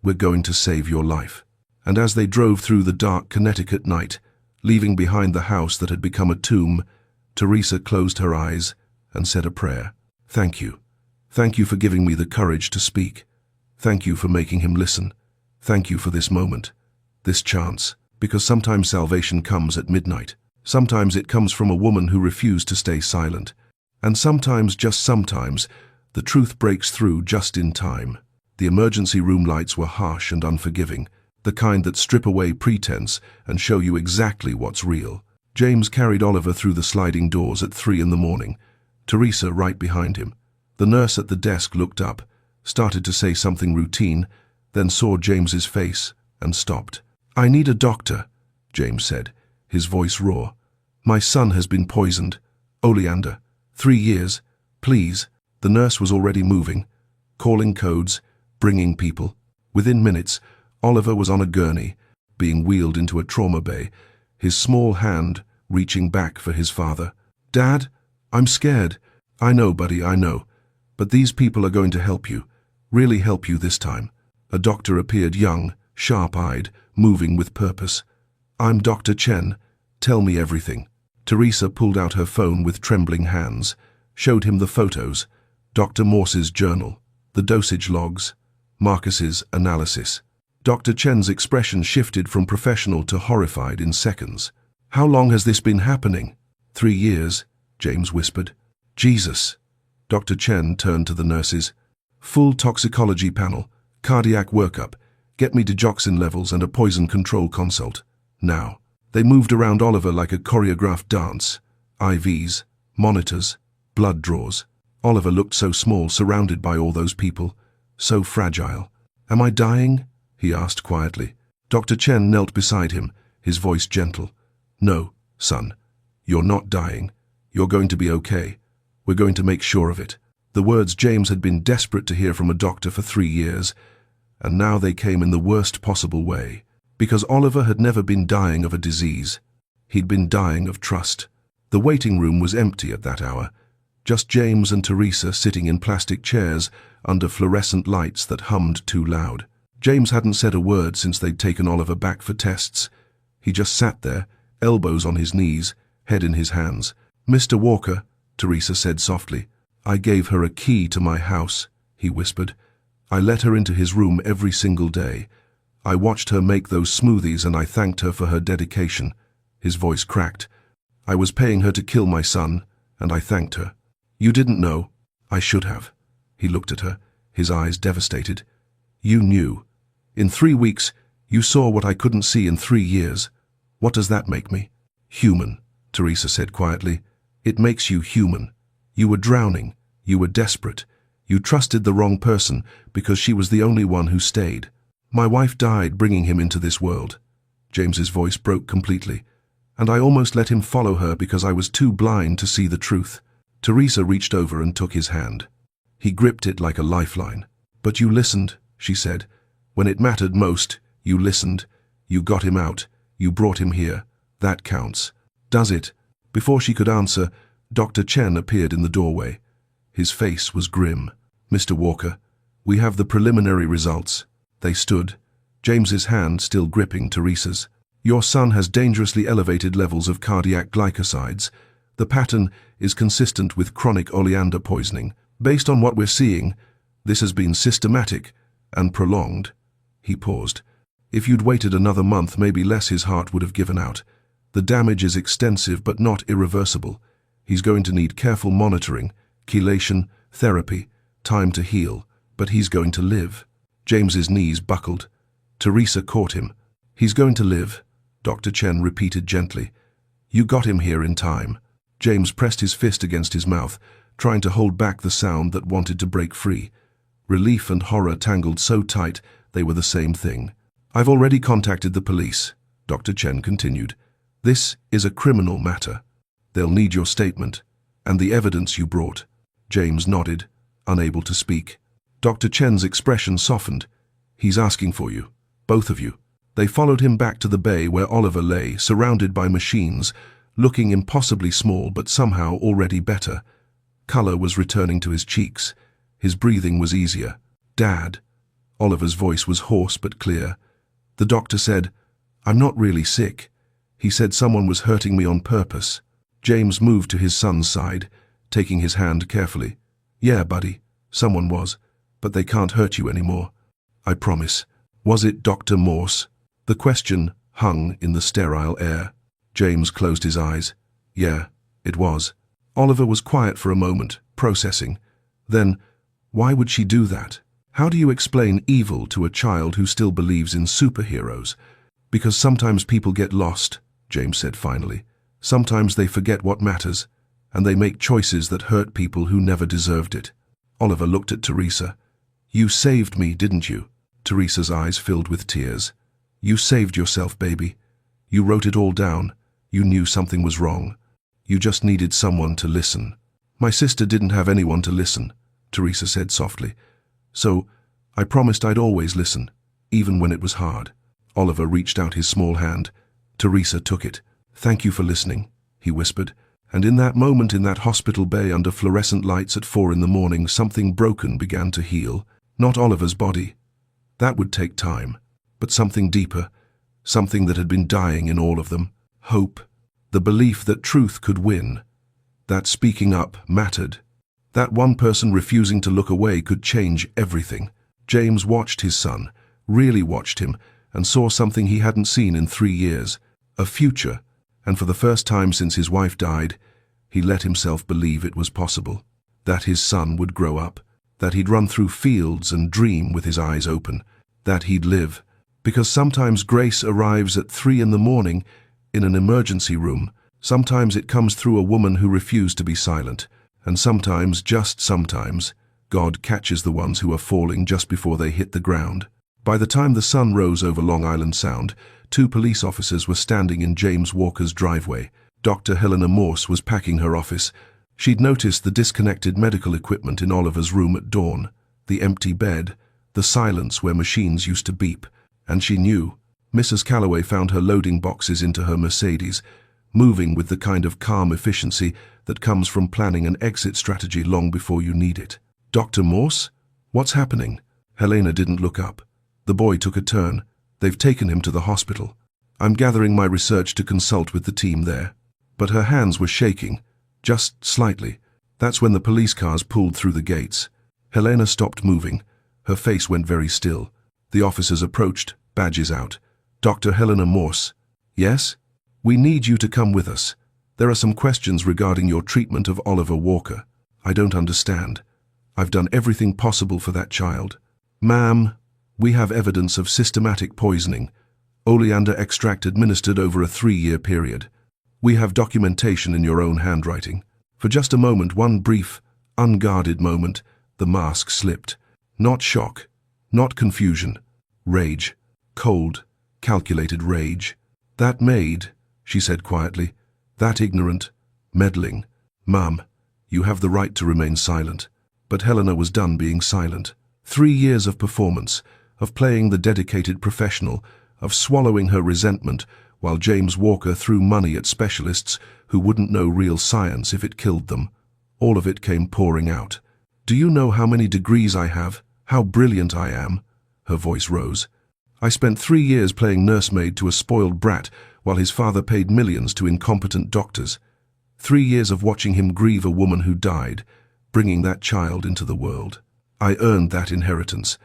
We're going to save your life. And as they drove through the dark Connecticut night, leaving behind the house that had become a tomb, Teresa closed her eyes and said a prayer. Thank you. Thank you for giving me the courage to speak. Thank you for making him listen. Thank you for this moment, this chance, because sometimes salvation comes at midnight. Sometimes it comes from a woman who refused to stay silent. And sometimes, just sometimes, the truth breaks through just in time. The emergency room lights were harsh and unforgiving, the kind that strip away pretense and show you exactly what's real. James carried Oliver through the sliding doors at 3 a.m, Teresa right behind him. The nurse at the desk looked up, started to say something routine, then saw James's face and stopped. I need a doctor, James said, his voice raw. "My son has been poisoned. Oleander. 3 years. Please." The nurse was already moving, calling codes, bringing people. Within minutes, Oliver was on a gurney, being wheeled into a trauma bay, his small hand reaching back for his father. "Dad, I'm scared." "I know, buddy, I know. But these people are going to help you. Really help you this time." A doctor appeared, young, sharp-eyed, moving with purpose. "I'm Dr. Chen. Tell me everything." Teresa pulled out her phone with trembling hands, showed him the photos, Dr. Morse's journal, the dosage logs, Marcus's analysis. Dr. Chen's expression shifted from professional to horrified in seconds. "How long has this been happening?" 3 years, James whispered. "Jesus." Dr. Chen turned to the nurses. "Full toxicology panel, cardiac workup, get me digoxin levels and a poison control consult. Now." They moved around Oliver like a choreographed dance. IVs, monitors, blood draws. Oliver looked so small, surrounded by all those people, so fragile. "Am I dying?" he asked quietly. Dr. Chen knelt beside him, his voice gentle. "No, son, you're not dying. You're going to be okay. We're going to make sure of it." The words James had been desperate to hear from a doctor for 3 years, and now they came in the worst possible way. Because Oliver had never been dying of a disease. He'd been dying of trust. The waiting room was empty at that hour, just James and Teresa sitting in plastic chairs under fluorescent lights that hummed too loud. James hadn't said a word since they'd taken Oliver back for tests. He just sat there, elbows on his knees, head in his hands. "Mr. Walker," Teresa said softly. "I gave her a key to my house," he whispered. "I let her into his room every single day. I watched her make those smoothies and I thanked her for her dedication." His voice cracked. "I was paying her to kill my son, and I thanked her." "You didn't know." "I should have." He looked at her, his eyes devastated. "You knew. In 3 weeks, you saw what I couldn't see in 3 years. What does that make me?" "Human," Teresa said quietly. "It makes you human. You were drowning. You were desperate. You trusted the wrong person because she was the only one who stayed. My wife died bringing him into this world." James's voice broke completely. "And I almost let him follow her because I was too blind to see the truth." Teresa reached over and took his hand. He gripped it like a lifeline. "But you listened," she said. "When it mattered most, you listened. You got him out. You brought him here. That counts." "Does it?" Before she could answer, Dr. Chen appeared in the doorway. His face was grim. "Mr. Walker, we have the preliminary results." They stood, James's hand still gripping Teresa's. "Your son has dangerously elevated levels of cardiac glycosides. The pattern is consistent with chronic oleander poisoning. Based on what we're seeing, this has been systematic and prolonged." He paused. "If you'd waited another month, maybe less, his heart would have given out. The damage is extensive but not irreversible. He's going to need careful monitoring, chelation, therapy, time to heal, but he's going to live." James's knees buckled. Teresa caught him. "He's going to live," Dr. Chen repeated gently. "You got him here in time." James pressed his fist against his mouth, trying to hold back the sound that wanted to break free. Relief and horror tangled so tight they were the same thing. "I've already contacted the police," Dr. Chen continued. "This is a criminal matter. They'll need your statement and the evidence you brought." James nodded, unable to speak. Dr. Chen's expression softened. "He's asking for you, both of you." They followed him back to the bay where Oliver lay, surrounded by machines, looking impossibly small but somehow already better. Color was returning to his cheeks. His breathing was easier. "Dad." Oliver's voice was hoarse but clear. "The doctor said, I'm not really sick. He said someone was hurting me on purpose." James moved to his son's side, taking his hand carefully. "Yeah, buddy, someone was. But they can't hurt you anymore. I promise." "Was it Dr. Morse?" The question hung in the sterile air. James closed his eyes. "Yeah, it was." Oliver was quiet for a moment, processing. Then, why would she do that? How do you explain evil to a child who still believes in superheroes? "Because sometimes people get lost," James said finally. "Sometimes they forget what matters, and they make choices that hurt people who never deserved it." Oliver looked at Teresa. "You saved me, didn't you?" Teresa's eyes filled with tears. "You saved yourself, baby. You wrote it all down. You knew something was wrong. You just needed someone to listen. My sister didn't have anyone to listen, Teresa said softly. So, I promised I'd always listen, even when it was hard. Oliver reached out his small hand. Teresa took it. Thank you for listening, he whispered. And in that moment in that hospital bay under fluorescent lights at 4 a.m, something broken began to heal. Not Oliver's body. That would take time. But something deeper. Something that had been dying in all of them. Hope. The belief that truth could win. That speaking up mattered. That one person refusing to look away could change everything. James watched his son, really watched him, and saw something he hadn't seen in 3 years. A future. And for the first time since his wife died, he let himself believe it was possible. That his son would grow up. That he'd run through fields and dream with his eyes open. That he'd live. Because sometimes grace arrives at 3 a.m. in an emergency room. Sometimes it comes through a woman who refused to be silent. And sometimes, just sometimes, God catches the ones who are falling just before they hit the ground. By the time the sun rose over Long Island Sound, 2 police officers were standing in James Walker's driveway. Dr. Helena Morse was packing her office. She'd noticed the disconnected medical equipment in Oliver's room at dawn, the empty bed, the silence where machines used to beep. And she knew. Mrs. Calloway found her loading boxes into her Mercedes, moving with the kind of calm efficiency that comes from planning an exit strategy long before you need it. Dr. Morse? What's happening? Helena didn't look up. The boy took a turn. They've taken him to the hospital. I'm gathering my research to consult with the team there. But her hands were shaking, just slightly. That's when the police cars pulled through the gates. Helena stopped moving. Her face went very still. The officers approached, badges out. Dr. Helena Morse. Yes? We need you to come with us. There are some questions regarding your treatment of Oliver Walker. I don't understand. I've done everything possible for that child. Ma'am, we have evidence of systematic poisoning. Oleander extract administered over a 3-year period. We have documentation in your own handwriting. For just a moment, one brief, unguarded moment, the mask slipped. Not shock, not confusion. Rage. Cold, calculated rage. That Maid, she said quietly. That ignorant, meddling. Mum, you have the right to remain silent. But Helena was done being silent. 3 years of performance, of playing the dedicated professional, of swallowing her resentment, while James Walker threw money at specialists who wouldn't know real science if it killed them. All of it came pouring out. Do you know how many degrees I have? How brilliant I am? Her voice rose. I spent 3 years playing nursemaid to a spoiled brat while his father paid millions to incompetent doctors. 3 years of watching him grieve a woman who died, bringing that child into the world. I earned that inheritance.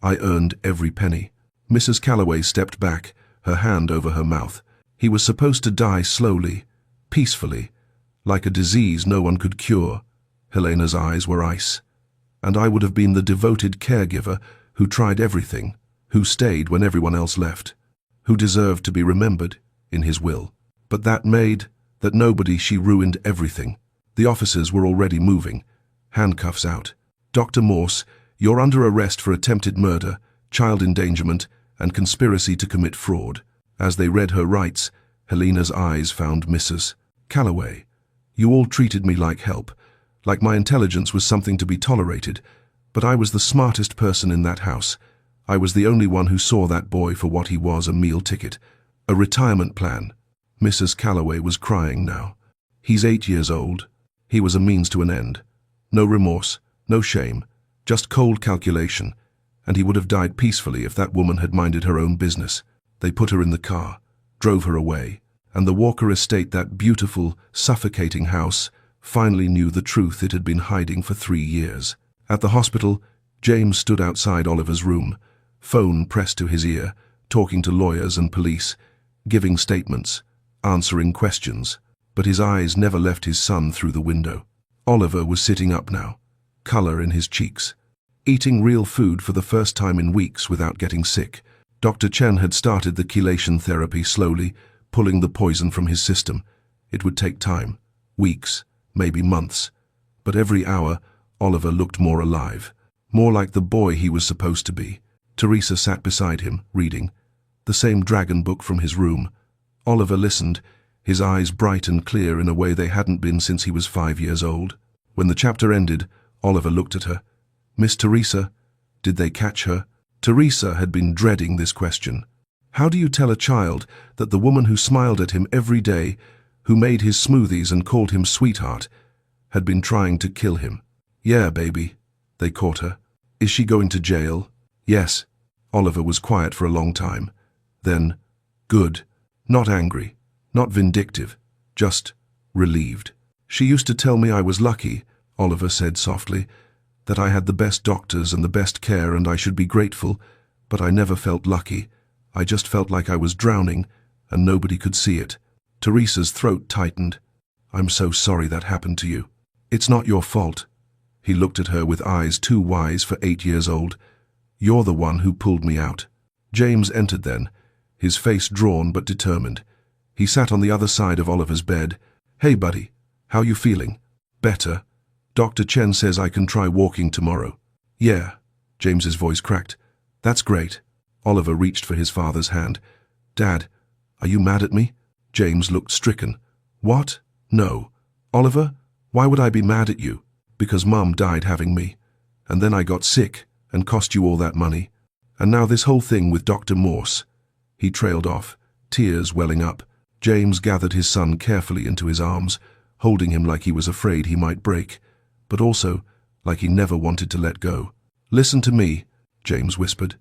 I earned every penny. Mrs. Calloway stepped back, her hand over her mouth. He was supposed to die slowly, peacefully, like a disease no one could cure. Helena's eyes were ice. And I would have been the devoted caregiver who tried everything, who stayed when everyone else left, who deserved to be remembered in his will. But that Maid, that nobody, she ruined everything. The officers were already moving, handcuffs out. Dr. Morse, you're under arrest for attempted murder, child endangerment, and conspiracy to commit fraud. As they read her rights, Helena's eyes found Mrs. Calloway. You all treated me like help, like my intelligence was something to be tolerated, but I was the smartest person in that house. I was the only one who saw that boy for what he was, a meal ticket, a retirement plan. Mrs. Calloway was crying now. He's 8 years old. He was a means to an end. No remorse, no shame, just cold calculation, and he would have died peacefully if that woman had minded her own business. They put her in the car, drove her away, and the Walker estate, that beautiful, suffocating house, finally knew the truth it had been hiding for 3 years. At the hospital, James stood outside Oliver's room, phone pressed to his ear, talking to lawyers and police, giving statements, answering questions, but his eyes never left his son through the window. Oliver was sitting up now, color in his cheeks, eating real food for the first time in weeks without getting sick. Dr. Chen had started the chelation therapy slowly, pulling the poison from his system. It would take time, weeks, maybe months. But every hour, Oliver looked more alive, more like the boy he was supposed to be. Teresa sat beside him, reading, the same dragon book from his room. Oliver listened, his eyes bright and clear in a way they hadn't been since he was 5 years old. When the chapter ended, Oliver looked at her. "Miss Teresa, did they catch her?" Teresa had been dreading this question. How do you tell a child that the woman who smiled at him every day, who made his smoothies and called him sweetheart, had been trying to kill him? "Yeah, baby. They caught her." "Is she going to jail?" "Yes." Oliver was quiet for a long time. Then, "Good." Not angry, not vindictive, just relieved. "She used to tell me I was lucky," Oliver said softly, "that I had the best doctors and the best care and I should be grateful, but I never felt lucky. I just felt like I was drowning, and nobody could see it." Teresa's throat tightened. "I'm so sorry that happened to you. It's not your fault." He looked at her with eyes too wise for 8 years old. "You're the one who pulled me out." James entered then, his face drawn but determined. He sat on the other side of Oliver's bed. "Hey, buddy, how you feeling?" "Better. Dr. Chen says I can try walking tomorrow." "Yeah." James's voice cracked. "That's great." Oliver reached for his father's hand. "Dad, are you mad at me?" James looked stricken. "What? No. Oliver, why would I be mad at you? Because Mum died having me. And then I got sick and cost you all that money. And now this whole thing with Dr. Morse." He trailed off, tears welling up. James gathered his son carefully into his arms, holding him like he was afraid he might break, but also like he never wanted to let go. "Listen to me," James whispered.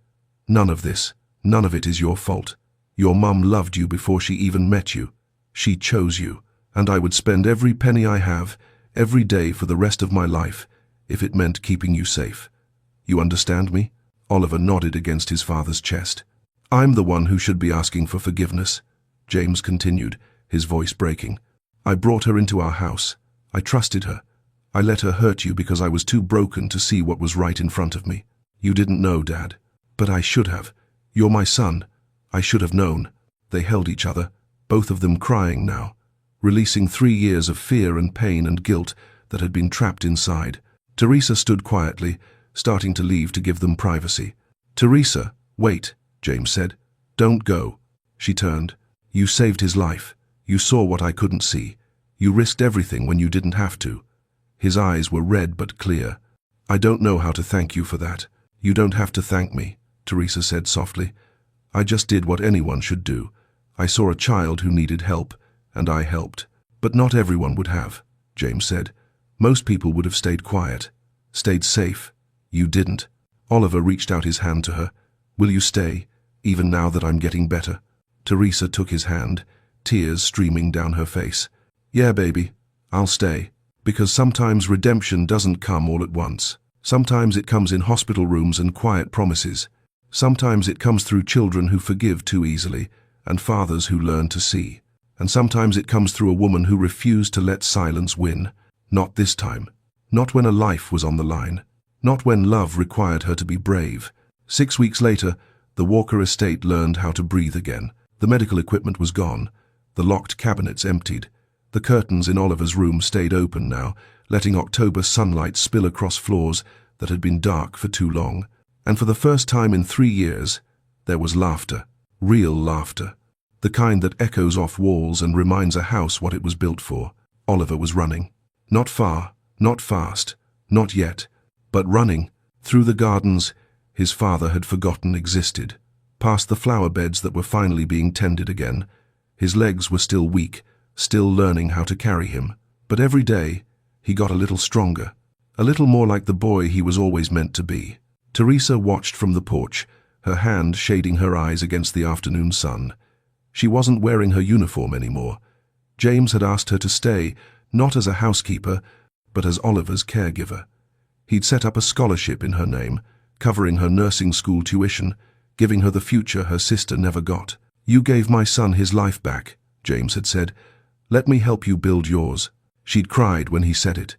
"None of this, none of it is your fault. Your mum loved you before she even met you. She chose you, and I would spend every penny I have, every day for the rest of my life, if it meant keeping you safe. You understand me?" Oliver nodded against his father's chest. "I'm the one who should be asking for forgiveness," James continued, his voice breaking. "I brought her into our house. I trusted her. I let her hurt you because I was too broken to see what was right in front of me. You didn't know, Dad. But I should have. You're my son. I should have known." They held each other, both of them crying now, releasing 3 years of fear and pain and guilt that had been trapped inside. Teresa stood quietly, starting to leave to give them privacy. "Teresa, wait," James said. "Don't go." She turned. "You saved his life. You saw what I couldn't see. You risked everything when you didn't have to." His eyes were red but clear. "I don't know how to thank you for that." "You don't have to thank me," Teresa said softly. "I just did what anyone should do. I saw a child who needed help, and I helped." "But not everyone would have," James said. "Most people would have stayed quiet, stayed safe. You didn't." Oliver reached out his hand to her. "Will you stay, even now that I'm getting better?" Teresa took his hand, tears streaming down her face. "Yeah, baby, I'll stay. Because sometimes redemption doesn't come all at once. Sometimes it comes in hospital rooms and quiet promises. Sometimes it comes through children who forgive too easily, and fathers who learn to see. And sometimes it comes through a woman who refused to let silence win. Not this time. Not when a life was on the line. Not when love required her to be brave. 6 weeks later, the Walker estate learned how to breathe again. The medical equipment was gone. The locked cabinets emptied. The curtains in Oliver's room stayed open now, letting October sunlight spill across floors that had been dark for too long. And for the first time in 3 years, there was laughter. Real laughter. The kind that echoes off walls and reminds a house what it was built for. Oliver was running. Not far, not fast, not yet, but running, through the gardens his father had forgotten existed, past the flower beds that were finally being tended again. His legs were still weak, still learning how to carry him, but every day he got a little stronger, a little more like the boy he was always meant to be. Teresa watched from the porch, her hand shading her eyes against the afternoon sun. She wasn't wearing her uniform anymore. James had asked her to stay, not as a housekeeper, but as Oliver's caregiver. He'd set up a scholarship in her name, covering her nursing school tuition, giving her the future her sister never got. "You gave my son his life back," James had said. "Let me help you build yours." She'd cried when he said it.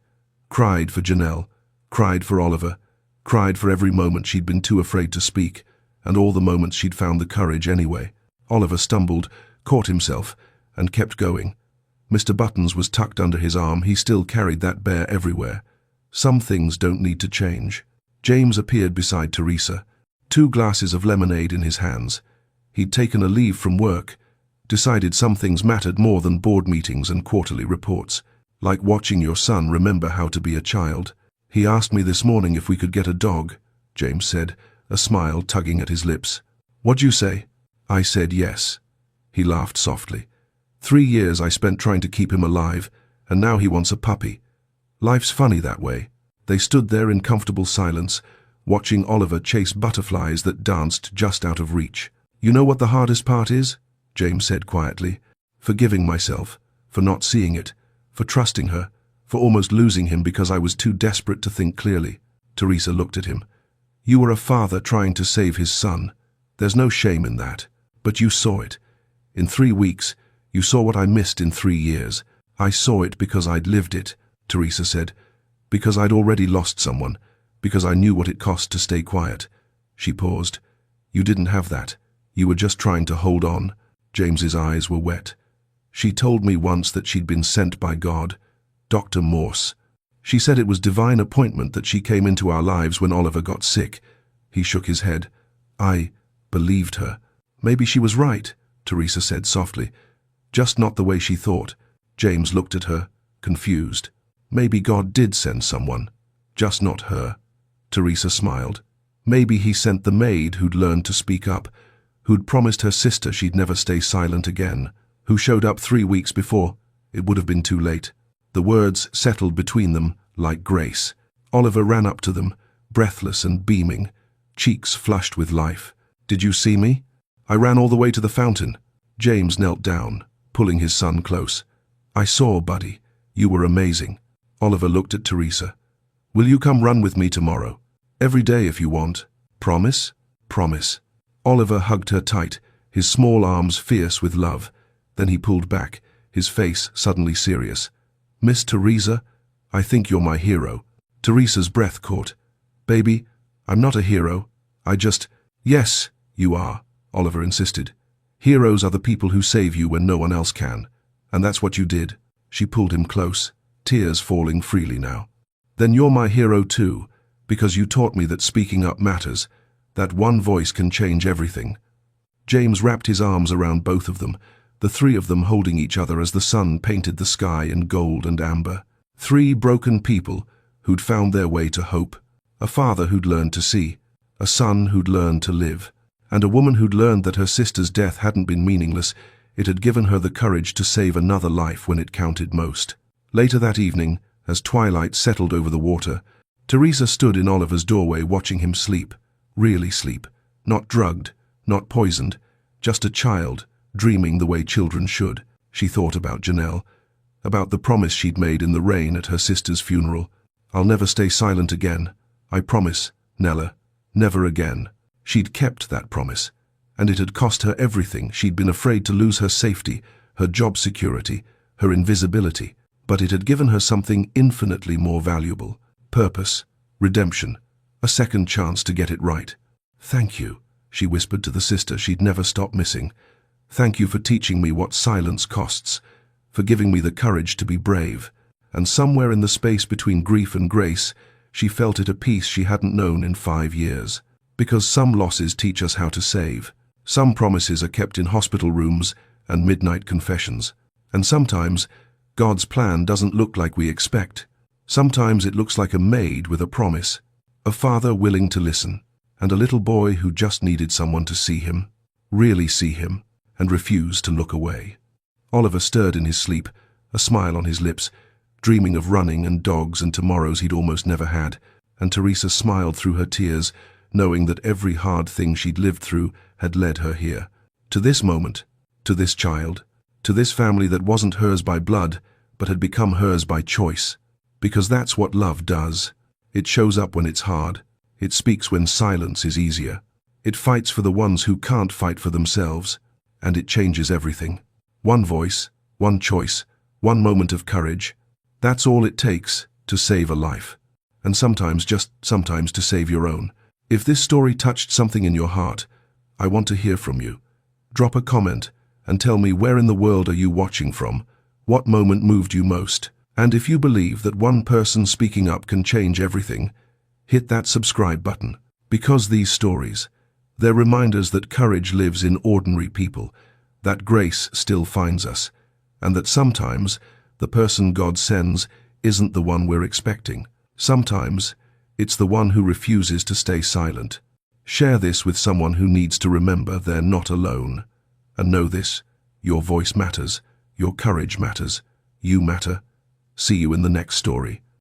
Cried for Janelle, cried for Oliver, cried for every moment she'd been too afraid to speak, and all the moments she'd found the courage anyway. Oliver stumbled, caught himself, and kept going. Mr. Buttons was tucked under his arm. He still carried that bear everywhere. Some things don't need to change. James appeared beside Teresa, 2 glasses of lemonade in his hands. He'd taken a leave from work. decided some things mattered more than board meetings and quarterly reports. Like watching your son remember how to be a child. He asked me this morning if we could get a dog, James said, a smile tugging at his lips. What'd you say? I said yes. He laughed softly. 3 years I spent trying to keep him alive, and now he wants a puppy. Life's funny that way. They stood there in comfortable silence, watching Oliver chase butterflies that danced just out of reach. You know what the hardest part is? James said quietly. Forgiving myself, for not seeing it, for trusting her, for almost losing him because I was too desperate to think clearly. Teresa looked at him. You were a father trying to save his son. There's no shame in that. But you saw it. In 3 weeks, you saw what I missed in 3 years. I saw it because I'd lived it, Teresa said. Because I'd already lost someone. Because I knew what it cost to stay quiet. She paused. You didn't have that. You were just trying to hold on. James's eyes were wet. She told me once that she'd been sent by God, Dr. Morse. She said it was divine appointment that she came into our lives when Oliver got sick. He shook his head. I believed her. Maybe she was right, Teresa said softly. Just not the way she thought. James looked at her, confused. Maybe God did send someone, just not her. Teresa smiled. Maybe he sent the maid who'd learned to speak up, who'd promised her sister she'd never stay silent again, who showed up 3 weeks before. It would have been too late. The words settled between them like grace. Oliver ran up to them, breathless and beaming, cheeks flushed with life. Did you see me? I ran all the way to the fountain. James knelt down, pulling his son close. I saw, buddy. You were amazing. Oliver looked at Teresa. Will you come run with me tomorrow? Every day if you want. Promise? Promise. Oliver hugged her tight, his small arms fierce with love. Then he pulled back, his face suddenly serious. Miss Teresa, I think you're my hero. Teresa's breath caught. Baby, I'm not a hero. I just... Yes, you are, Oliver insisted. Heroes are the people who save you when no one else can. And that's what you did. She pulled him close, tears falling freely now. Then you're my hero too, because you taught me that speaking up matters, that one voice can change everything. James wrapped his arms around both of them, the 3 of them holding each other as the sun painted the sky in gold and amber. 3 broken people who'd found their way to hope, a father who'd learned to see, a son who'd learned to live, and a woman who'd learned that her sister's death hadn't been meaningless. It had given her the courage to save another life when it counted most. Later that evening, as twilight settled over the water, Teresa stood in Oliver's doorway watching him sleep, really sleep, not drugged, not poisoned, just a child, dreaming the way children should. She thought about Janelle, about the promise she'd made in the rain at her sister's funeral. I'll never stay silent again. I promise, Nella, never again. She'd kept that promise, and it had cost her everything. She'd been afraid to lose her safety, her job security, her invisibility, but it had given her something infinitely more valuable. Purpose, redemption, a second chance to get it right. Thank you, she whispered to the sister she'd never stopped missing. Thank you for teaching me what silence costs, for giving me the courage to be brave. And somewhere in the space between grief and grace, she felt it a peace she hadn't known in 5 years. Because some losses teach us how to save. Some promises are kept in hospital rooms and midnight confessions. And sometimes, God's plan doesn't look like we expect. Sometimes it looks like a maid with a promise, a father willing to listen, and a little boy who just needed someone to see him, really see him, and refuse to look away. Oliver stirred in his sleep, a smile on his lips, dreaming of running and dogs and tomorrows he'd almost never had, and Teresa smiled through her tears, knowing that every hard thing she'd lived through had led her here. To this moment, to this child, to this family that wasn't hers by blood, but had become hers by choice. Because that's what love does. It shows up when it's hard. It speaks when silence is easier. It fights for the ones who can't fight for themselves. And it changes everything. One voice, one choice, one moment of courage. That's all it takes to save a life. And sometimes, just sometimes, to save your own. If this story touched something in your heart, I want to hear from you. Drop a comment and tell me, where in the world are you watching from? What moment moved you most? And if you believe that one person speaking up can change everything, hit that subscribe button. Because these stories, they're reminders that courage lives in ordinary people, that grace still finds us, and that sometimes the person God sends isn't the one we're expecting. Sometimes it's the one who refuses to stay silent. Share this with someone who needs to remember they're not alone. And know this, your voice matters, your courage matters, you matter. See you in the next story.